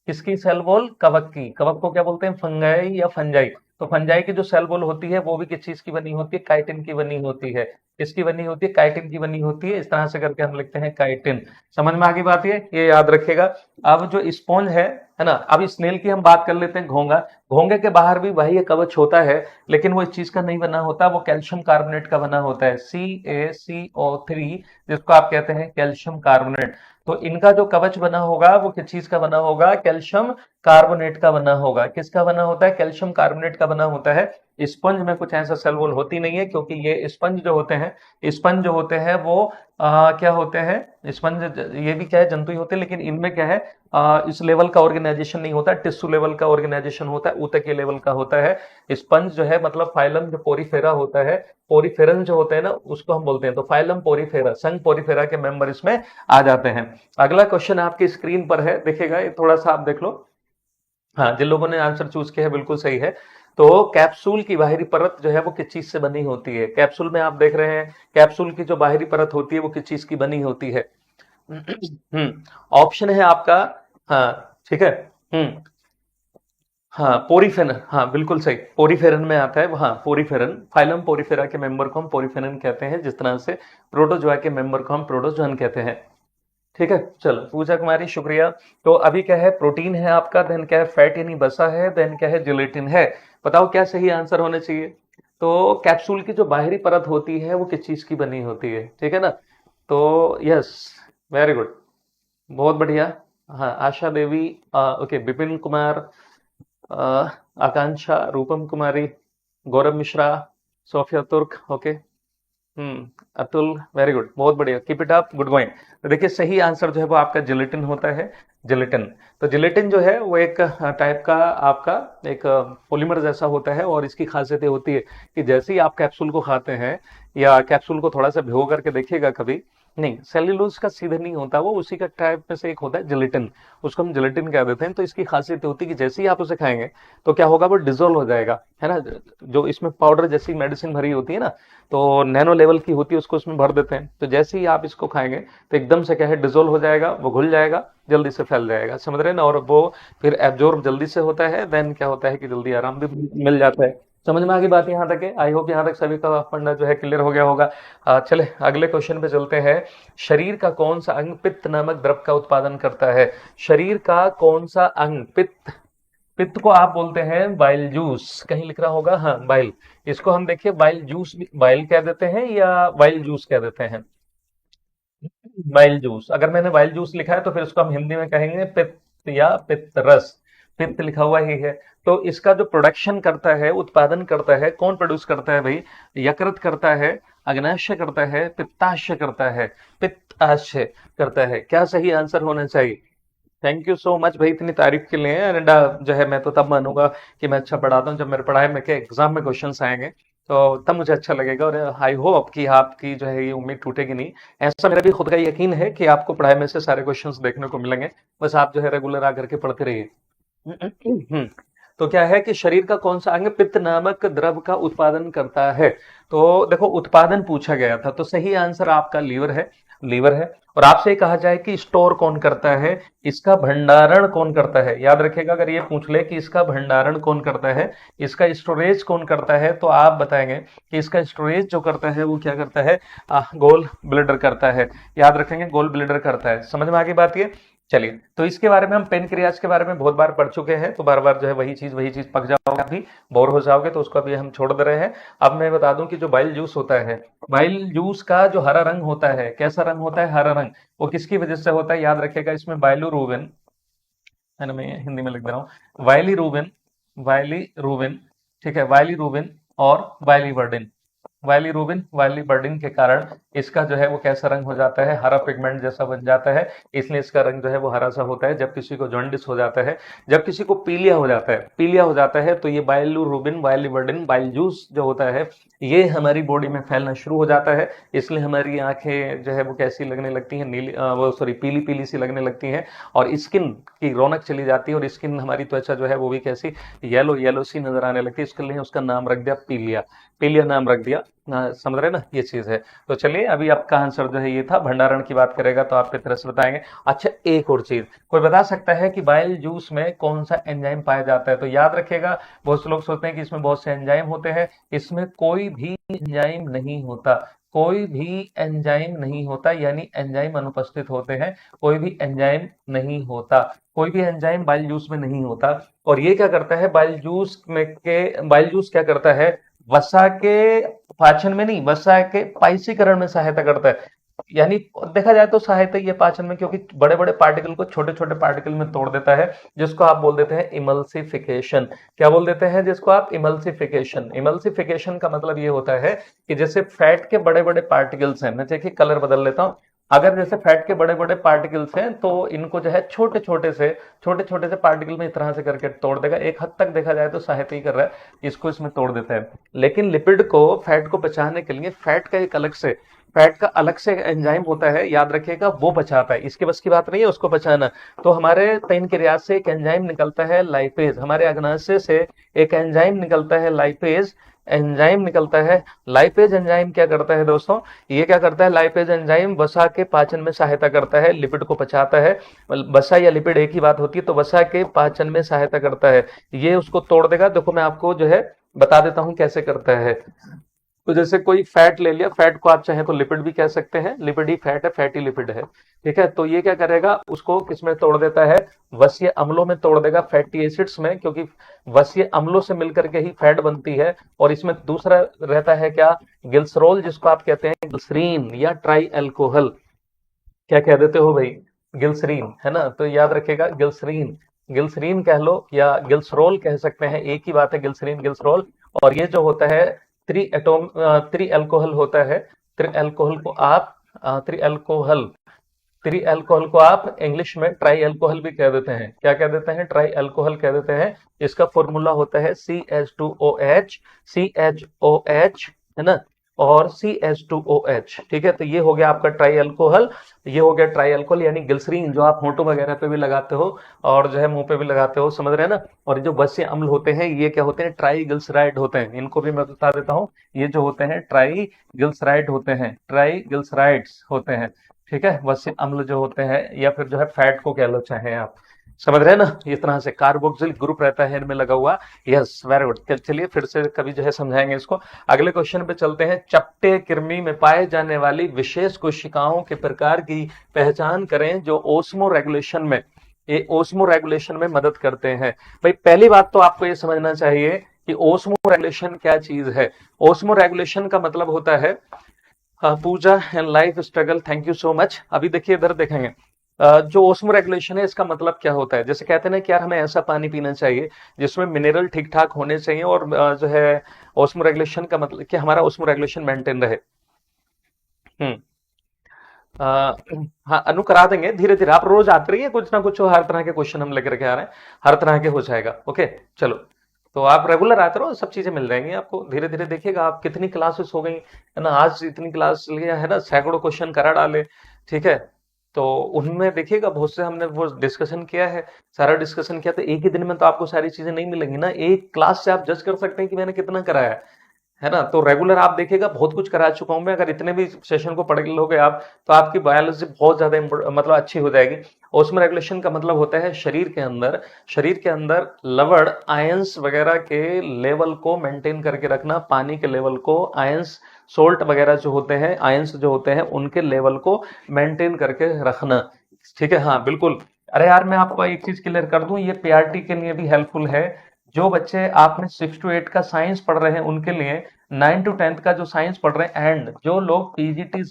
किसकी सेल वॉल? कवक की। कवक को क्या बोलते हैं? फंगाई या फंजाई। तो फंजाई की जो सेल वॉल होती है, वो भी किस चीज की बनी होती है? काइटिन की बनी होती है। किसकी बनी होती है? काइटिन की बनी होती है। इस तरह से करके हम लिखते हैं काइटिन। समझ में आगे बात, ये याद रखेगा। अब जो स्पॉन्ज है ना, अब स्नेल की हम बात कर लेते हैं, घोंगा। घोंगे के बाहर भी वही एक कवच होता है, लेकिन वो इस चीज का नहीं बना होता, वो कैल्शियम कार्बोनेट का बना होता है, CaCO3, जिसको आप कहते हैं कैल्शियम कार्बोनेट। तो इनका जो कवच बना होगा, वो किस चीज का बना होगा? कैल्शियम कार्बोनेट का बना होगा। किसका बना होता है? कैल्शियम कार्बोनेट का बना होता है। स्पंज में कुछ ऐसा सेल वॉल होती नहीं है, क्योंकि ये स्पंज जो होते हैं, स्पंज जो होते हैं वो क्या होते हैं? स्पंज, ये भी क्या है, जंतु ही होते हैं, लेकिन इनमें क्या है, इस लेवल का ऑर्गेनाइजेशन नहीं होता, टिश्यू लेवल का ऑर्गेनाइजेशन होता है, ऊतक के लेवल का होता है। स्पंज जो है मतलब फाइलम जो पोरीफेरा होता है, पोरीफेरन जो होते हैं ना, उसको हम बोलते हैं। तो फाइलम पोरीफेरा, संघ पोरीफेरा के मेंबर इसमें आ जाते हैं। अगला क्वेश्चन आपकी स्क्रीन पर है, देखिएगा, ये थोड़ा सा आप देख लो। हाँ, जिन लोगों ने आंसर चूज किया है बिल्कुल सही है। तो कैप्सूल की बाहरी परत जो है वो किस चीज से बनी होती है? कैप्सूल में आप देख रहे हैं, कैप्सूल की जो बाहरी परत होती है वो किस चीज की बनी होती है? ऑप्शन है आपका। हाँ ठीक है। हम्म। हाँ पोरीफेरन, हाँ बिल्कुल सही, पोरीफेरन में आता है। हाँ पोरीफेरन, फाइलम पोरीफेरा के मेंबर को हम पोरीफेरन कहते हैं, जिस तरह से प्रोटोजोआ के मेंबर को हम प्रोटोजोन कहते हैं। ठीक है, चलो पूजा कुमारी शुक्रिया। तो अभी क्या है, प्रोटीन है आपका, देन क्या है, फैट यानी वसा है, देन क्या है, जिलेटिन है। बताओ क्या सही आंसर होना चाहिए। तो कैप्सूल की जो बाहरी परत होती है वो किस चीज की बनी होती है, ठीक है ना। तो यस, वेरी गुड, बहुत बढ़िया। हाँ आशा देवी, ओके, विपिन कुमार, आकांक्षा, रूपम कुमारी, गौरव मिश्रा, सोफिया तुर्क, ओके। अतुल, वेरी गुड, बहुत बढ़िया, keep it up, good going. तो देखिए सही आंसर जो है वो आपका जिलेटिन होता है। जिलेटिन। तो जिलेटिन जो है वो एक टाइप का आपका एक पॉलीमर जैसा होता है, और इसकी खासियत ये होती है कि जैसे ही आप कैप्सूल को खाते हैं या कैप्सूल को थोड़ा सा भिगो करके देखिएगा कभी, नहीं सेल्यूलोज का सीधे नहीं होता, वो उसी का टाइप में से एक होता है जिलेटिन, उसको हम जिलेटिन कह देते हैं। तो इसकी खासियत ये होती है कि जैसे ही आप उसे खाएंगे तो क्या होगा, वो डिजोल्व हो जाएगा, है ना। जो इसमें पाउडर जैसी मेडिसिन भरी होती है ना, तो नैनो लेवल की होती है, उसको उसमें भर देते हैं। तो जैसे ही आप इसको खाएंगे तो एकदम से क्या है, डिजोल्व हो जाएगा, वो घुल जाएगा, जल्दी से फैल जाएगा, समझ रहे हैं ना। और वो फिर एब्जॉर्ब जल्दी से होता है, देन क्या होता है कि जल्दी आराम भी मिल जाता है। समझ में आ गई बात यहाँ तक है। आई होप यहाँ तक सभी का फंडा जो है क्लियर हो गया होगा। चले अगले क्वेश्चन पे चलते हैं। शरीर का कौन सा अंग पित्त नामक द्रव का उत्पादन करता है। शरीर का कौन सा अंग पित्त, पित्त को आप बोलते हैं बाइल जूस, कहीं लिख रहा होगा, हाँ बाइल। इसको हम देखिए बाइल जूस भी बाइल कह देते हैं या बाइल जूस कह देते हैं। बाइल जूस, अगर मैंने बाइल जूस लिखा है तो फिर उसको हम हिंदी में कहेंगे पित्त या पित्त रस। पित्त लिखा हुआ ही है। तो इसका जो प्रोडक्शन करता है, उत्पादन करता है, कौन प्रोड्यूस करता है भाई। यकृत करता है, अग्नाशय करता है, पित्ताशय करता है, पित्ताशय करता है। क्या सही आंसर होना चाहिए। थैंक यू सो मच भाई इतनी तारीफ के लिए। एंड जो है मैं तो तब मानूंगा कि मैं अच्छा पढ़ाता हूँ जब मेरे पढ़ाई में के एग्जाम में क्वेश्चंस आएंगे, तो तब मुझे अच्छा लगेगा। और आई होप कि आपकी जो है ये उम्मीद टूटेगी नहीं। ऐसा मेरा भी खुद का यकीन है कि आपको पढ़ाई में से सारे क्वेश्चंस देखने को मिलेंगे। बस आप जो है रेगुलर आकर के पढ़ते रहिए। हम्म। तो क्या है कि शरीर का कौन सा अंग पित्त नामक द्रव का उत्पादन करता है। तो देखो उत्पादन पूछा गया था, तो सही आंसर आपका लीवर है। लीवर है। और आपसे कहा जाए कि स्टोर कौन करता है, इसका भंडारण कौन करता है। याद रखिएगा, अगर ये पूछ ले कि इसका भंडारण कौन करता है, इसका स्टोरेज कौन करता है, तो आप बताएंगे कि इसका स्टोरेज जो करता है वो क्या करता है, गोल ब्लेडर करता है। याद रखेंगे, गोल ब्लेडर करता है। समझ में आ गई बात ये। चलिए, तो इसके बारे में हम पेनक्रियाज के बारे में बहुत बार पढ़ चुके हैं, तो बार बार जो है वही चीज पक जाओगे, अभी बोर हो जाओगे, तो उसको अभी हम छोड़ दे रहे हैं। अब मैं बता दूं कि जो बाइल जूस होता है, बाइल जूस का जो हरा रंग होता है, कैसा रंग होता है, हरा रंग, वो किसकी वजह से होता है। याद रखिएगा, इसमें बाइलोरुबिन है ना, मैं हिंदी में लिख दे रहा हूँ, वायलीरुबिन, वायलीरुबिन, ठीक है, वायलीरुबिन और वायलीवर्डिन, वायलीबर्डिन के कारण इसका जो है वो कैसा रंग हो जाता है, हरा पिगमेंट जैसा बन जाता है। इसलिए इसका रंग जो है वो हरा सा होता है। जब किसी को जॉन्डिस हो जाता है, जब किसी को पीलिया हो जाता है, पीलिया हो जाता है, तो ये बाइलुरुबिन, वायलीबर्डिन, बाइल जूस जो होता है, ये हमारी बॉडी में फैलना शुरू हो जाता है। इसलिए हमारी आंखें जो है वो कैसी लगने लगती हैं, नीली वो सॉरी पीली पीली सी लगने लगती हैं, और स्किन की रौनक चली जाती है, और स्किन हमारी त्वचा जो है वो भी कैसी, येलो येलो सी नजर आने लगती है। इसके लिए उसका नाम रख दिया पीलिया, पीलिया नाम रख दिया। समझ रहे ना, ये चीज है। तो चलिए, अभी आपका आंसर जो है ये था। भंडारण की बात करेगा तो आप तरह से बताएंगे। अच्छा, एक और चीज, कोई बता सकता है कि बाइल जूस में कौन सा एंजाइम पाया जाता है। तो याद रखिएगा, बहुत से लोग सोचते हैं कि इसमें बहुत से एंजाइम होते हैं, इसमें कोई भी एंजाइम नहीं होता, कोई भी एंजाइम नहीं होता, यानी एंजाइम अनुपस्थित होते हैं, कोई भी एंजाइम नहीं होता, कोई भी एंजाइम बाइल जूस में नहीं होता। और ये क्या करता है, बाइल जूस क्या करता है, वसा के पाचन में नहीं, वसा के पाइसीकरण में सहायता करता है। यानी देखा जाए तो सहायता ही है पाचन में, क्योंकि बड़े बड़े पार्टिकल को छोटे छोटे पार्टिकल में तोड़ देता है, जिसको आप बोल देते हैं इमल्सिफिकेशन। क्या बोल देते हैं जिसको आप, इमल्सिफिकेशन। इमल्सिफिकेशन का मतलब ये होता है कि जैसे फैट के बड़े बड़े पार्टिकल्स हैं, मैं देखिए कलर बदल लेता हूं। अगर जैसे फैट के बड़े बड़े पार्टिकल्स हैं, तो इनको जो है छोटे छोटे से पार्टिकल में इस तरह से करके तोड़ देगा। एक हद तक देखा जाए तो सहायता ही कर रहा है, इसको इसमें तोड़ देता है। लेकिन लिपिड को, फैट को बचाने के लिए फैट का अलग से एंजाइम होता है, याद रखिएगा, वो बचाता है। इसके बस की बात नहीं है उसको बचाना। तो हमारे पेनक्रियाज से एक एंजाइम निकलता है लाइपेज, हमारे अग्नाशय से एक एंजाइम निकलता है लाइपेज। एंजाइम निकलता है। लाइपेज एंजाइम क्या करता है दोस्तों, ये क्या करता है, लाइपेज एंजाइम वसा के पाचन में सहायता करता है, लिपिड को पचाता है। वसा या लिपिड एक ही बात होती है, तो वसा के पाचन में सहायता करता है, ये उसको तोड़ देगा। देखो मैं आपको जो है बता देता हूं कैसे करता है। तो जैसे कोई फैट ले लिया, फैट को आप चाहे तो लिपिड भी कह सकते हैं, लिपिड ही फैट है, फैटी लिपिड है, ठीक है। तो ये क्या करेगा, उसको किसमें तोड़ देता है, वसीय अम्लों में तोड़ देगा, फैटी एसिड्स में, क्योंकि वसीय अम्लों से मिलकर के ही फैट बनती है। और इसमें दूसरा रहता है क्या, ग्लिसरॉल, जिसको आप कहते हैं ग्लिसरीन या ट्राई अल्कोहल, क्या कह देते हो भाई, ग्लिसरीन, है ना। तो याद रखेगा ग्लिसरीन, ग्लिसरीन कह लो या ग्लिसरॉल कह सकते हैं, एक ही बात है, ग्लिसरीन ग्लिसरॉल। और ये जो होता है त्रि अल्कोहल होता है। त्रि अल्कोहल को आप त्रि अल्कोहल त्रि अल्कोहल को आप इंग्लिश में ट्राई अल्कोहल भी कह देते हैं। क्या कह देते हैं, ट्राई अल्कोहल कह देते हैं। इसका फॉर्मूला होता है CH2OH, CHOH, है ना, और CH2OH, ठीक है। तो ये हो गया आपका ट्राई अल्कोहल, ये हो गया ट्राई अल्कोहल यानी ग्लिसरीन, जो आप होंठों वगैरह पे भी लगाते हो और जो है मुंह पे भी लगाते हो, समझ रहे हैं ना। और जो वसीय अम्ल होते हैं ये क्या होते हैं, ट्राई ग्लिसराइड होते हैं, इनको भी मैं बता देता हूँ। ये जो होते हैं ट्राई ग्लिसराइड होते हैं, ट्राई ग्लिसराइड्स होते हैं, ठीक है। वसीय अम्ल जो होते हैं, या फिर जो है फैट को कह लो चाहे आप, समझ रहे हैं ना। इस तरह से कार्बोक्सिल ग्रुप रहता है इनमें लगा हुआ। Yes, very good. चलिए फिर से कभी जो है समझाएंगे इसको। अगले क्वेश्चन पे चलते हैं। चपटे कृमि में पाए जाने वाली विशेष कोशिकाओं के प्रकार की पहचान करें जो ओस्मो रेगुलेशन में, ये ओस्मो रेगुलेशन में मदद करते हैं। भाई पहली बात तो आपको ये समझना चाहिए कि ओस्मो रेगुलेशन क्या चीज है। ओस्मो रेगुलेशन का मतलब होता है, Pooja and life struggle, thank you so much. अभी देखिए इधर देखेंगे, जो ओस्मो रेगुलेशन है इसका मतलब क्या होता है। जैसे कहते हैं ना कि यार हमें ऐसा पानी पीना चाहिए जिसमें मिनरल ठीक ठाक होने चाहिए, और जो है ओस्मो रेगुलेशन का मतलब कि हमारा ओस्मो रेगुलेशन मेंटेन रहे। हम्म हाँ, अनु करा देंगे धीरे धीरे, आप रोज आते रहिए, कुछ ना कुछ हर तरह के क्वेश्चन हम लेकर के आ रहे हैं, हर तरह के हो जाएगा। ओके चलो, तो आप रेगुलर आते रहो, सब चीजें मिल जाएंगी आपको धीरे धीरे। देखिएगा आप कितनी क्लासेस हो गई है ना, आज इतनी क्लास लिया है ना, सैकड़ों क्वेश्चन करा डाले, ठीक है। तो उनमें देखिएगा बहुत से हमने वो डिस्कशन किया है, सारा डिस्कशन किया। तो एक ही दिन में तो आपको सारी चीजें नहीं मिलेंगी ना, एक क्लास से आप जज कर सकते हैं कि मैंने कितना कराया है ना। तो रेगुलर आप देखिएगा बहुत कुछ करा चुका हूं मैं। अगर इतने भी सेशन को पढ़ लोगे आप, तो आपकी बायोलॉजी बहुत ज्यादा मतलब अच्छी हो जाएगी। ओस्मो रेगुलेशन का मतलब होता है शरीर के अंदर लवण आयंस वगैरह के लेवल को मेंटेन करके रखना, पानी के लेवल को, आयंस सोल्ट वगैरह जो होते हैं, आयंस जो होते हैं उनके लेवल को मेंटेन करके रखना, ठीक है। हाँ बिल्कुल। अरे यार मैं आपको एक चीज क्लियर कर दूं, ये पीआरटी के लिए भी हेल्पफुल है। जो बच्चे आपने 6 to 8 का साइंस पढ़ रहे हैं उनके लिए, 9 to 10 का जो साइंस पढ़ रहे हैं, एंड जो लोग पीजीटी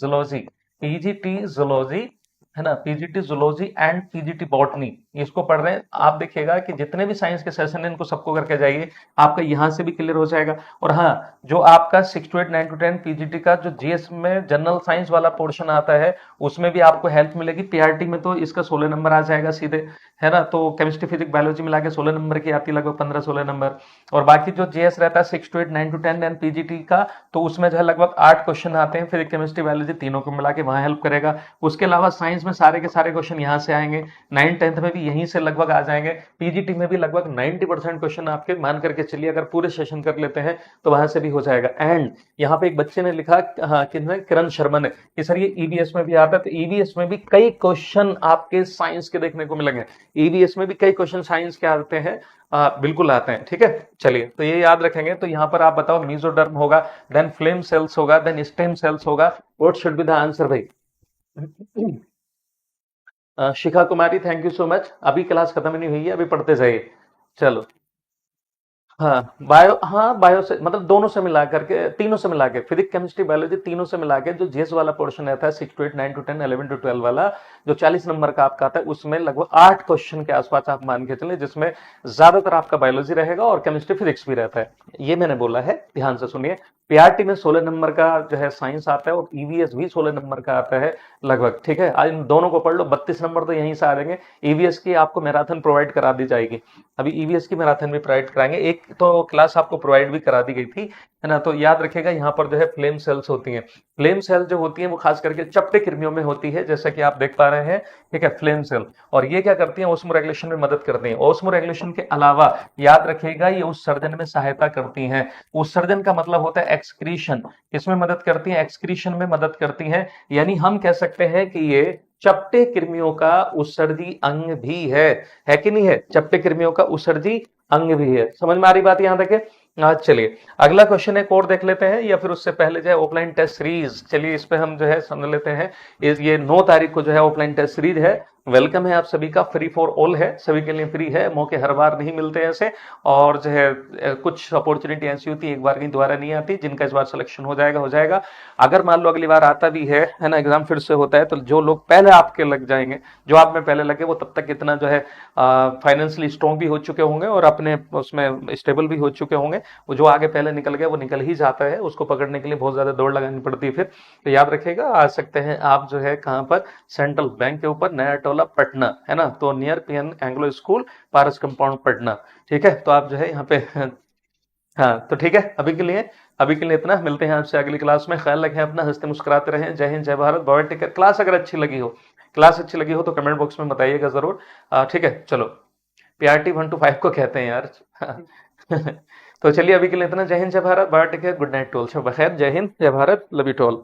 जूलॉजी है ना, PGT zoology and PGT botany इसको पढ़ रहे हैं, आप देखिएगा कि जितने भी साइंस के सेशन हैं इनको सबको करके जाइए, आपका यहां से भी क्लियर हो जाएगा। और हाँ, जो आपका 6 to 8 9 to 10 पीजीटी का जो जीएस में जनरल साइंस वाला पोर्शन आता है, उसमें भी आपको हेल्प मिलेगी। पीआरटी में तो इसका 16 नंबर आ जाएगा सीधे, है ना। तो केमिस्ट्री फिजिक्स बायोलॉजी मिला के 16 नंबर की आती है, लगभग 15-16 नंबर। और बाकी जो जीएस रहता है 6 to 8 9 to 10 एंड पीजीटी का, तो उसमें जो है लगभग 8 क्वेश्चन आते हैं, फिजिक्स केमिस्ट्री बायोलॉजी तीनों को मिला के वहां हेल्प करेगा। उसके अलावा साइंस में सारे के सारे क्वेश्चन यहाँ से आएंगे, 9th 10th में भी यहीं से लगभग आ जाएंगे, पीजीटी में भी लगभग 90% क्वेश्चन आपके मान करके चलिए, अगर पूरे सेशन कर लेते हैं तो वहां से भी हो जाएगा। एंड यहाँ पे एक बच्चे ने लिखा, हाँ किरण शर्मा ने, कि सर ये ईवीएस में भी आता है। तो ईवीएस में भी कई क्वेश्चन आपके साइंस के देखने को मिलेंगे, ईवीएस में भी कई क्वेश्चन साइंस के आते हैं, बिल्कुल आते हैं, ठीक है। चलिए तो ये याद रखेंगे। तो यहाँ पर आप बताओ, मीजोडर्म होगा, देन फ्लेम सेल्स होगा, देन स्टेम सेल्स होगा, what should be the answer भाई। शिखा कुमारी थैंक यू सो मच। अभी क्लास खत्म नहीं हुई है, अभी पढ़ते जाइए। चलो, हाँ बायो से मतलब दोनों से मिला करके, तीनों से मिला के, फिजिक्स केमिस्ट्री बायोलॉजी तीनों से मिला के जो जीएस वाला पोर्शन रहता है 6 to 8 9 to 10 11 to 12 वाला, जो 40 नंबर का आपका आता है, उसमें लगभग 8 क्वेश्चन के आसपास आप मान के चले, जिसमें ज्यादातर आपका बायोलॉजी रहेगा और केमिस्ट्री फिजिक्स भी रहता है। ये मैंने बोला है, ध्यान से सुनिए। पीआरटी में 16 नंबर का जो है साइंस आता है और ईवीएस भी 16 नंबर का आता है लगभग, ठीक है। आज इन दोनों को पढ़ लो, 32 नंबर तो यहीं से आ जाएंगे। ईवीएस की आपको मैराथन प्रोवाइड करा दी जाएगी, अभी ईवीएस की मैराथन भी प्रोवाइड कराएंगे। एक तो क्लास आपको प्रोवाइड भी करा दी गई थी, है ना। तो याद रखिएगा, यहाँ पर जो है फ्लेम सेल्स होती हैं। फ्लेम सेल जो होती है वो खास करके चपटे कृमियों में होती है, जैसा कि आप देख पा रहे हैं, ठीक है, फ्लेम सेल। और ये क्या करती है, ओस्मो रेगुलेशन में मदद करती है। ओस्मो रेगुलेशन के अलावा याद रखिएगा, ये उत्सर्जन में सहायता करती हैं। उत्सर्जन का मतलब होता है एक्सक्रीशन। किसमें मदद करती है, एक्सक्रीशन में मदद करती हैं। यानी हम कह सकते हैं कि ये चपटे कृमियों का उत्सर्जी अंग भी है कि नहीं है। चपटे कृमियों का उत्सर्जी अंग भी है। समझ में आ रही बात यहां तक है। आज चलिए अगला क्वेश्चन एक और देख लेते हैं, या फिर उससे पहले जो है ऑफलाइन टेस्ट सीरीज, चलिए इस पे हम जो है समझ लेते हैं। ये 9 तारीख को जो है ऑफलाइन टेस्ट सीरीज है। वेलकम है आप सभी का, फ्री फॉर ऑल है, सभी के लिए फ्री है। मौके हर बार नहीं मिलते ऐसे, और जो है कुछ अपॉर्चुनिटी ऐसी होती है एक बार कहीं दोबारा नहीं आती। जिनका इस बार सिलेक्शन हो जाएगा हो जाएगा। अगर मान लो अगली बार आता भी है ना, एग्जाम फिर से होता है, तो जो लोग पहले आपके लग जाएंगे, जो आप में पहले लगे, वो तब तक इतना जो है फाइनेंशियली स्ट्रॉन्ग भी हो चुके होंगे और अपने उसमें स्टेबल भी हो चुके होंगे। वो जो आगे पहले निकल गया वो निकल ही जाता है, उसको पकड़ने के लिए बहुत ज्यादा दौड़ लगानी पड़ती है फिर। तो याद रखिएगा, आ सकते हैं आप जो है कहां पर, सेंट्रल बैंक के ऊपर, नया टोला पटना, है ना। तो नियर पीएन एंग्लो स्कूल, पारस कंपाउंड पटना, ठीक है। तो आप जो है यहाँ पे हाँ, तो ठीक है, अभी के लिए इतना। मिलते हैं आपसे अगली क्लास में। ख्याल रखें अपना, हंसते मुस्कुराते रहें। जय हिंद, जय Bharat, bye, take care. Class अच्छी लगी हो तो कमेंट बॉक्स में बताइएगा जरूर। ठीक है, चलो। पीआरटी 1 to 5 को कहते हैं यार। तो चलिए अभी के लिए इतना। जय हिंद, जय Bharat, bye, take care, good night to all. शब बखैर, जय हिंद, जय Bharat, love you to all.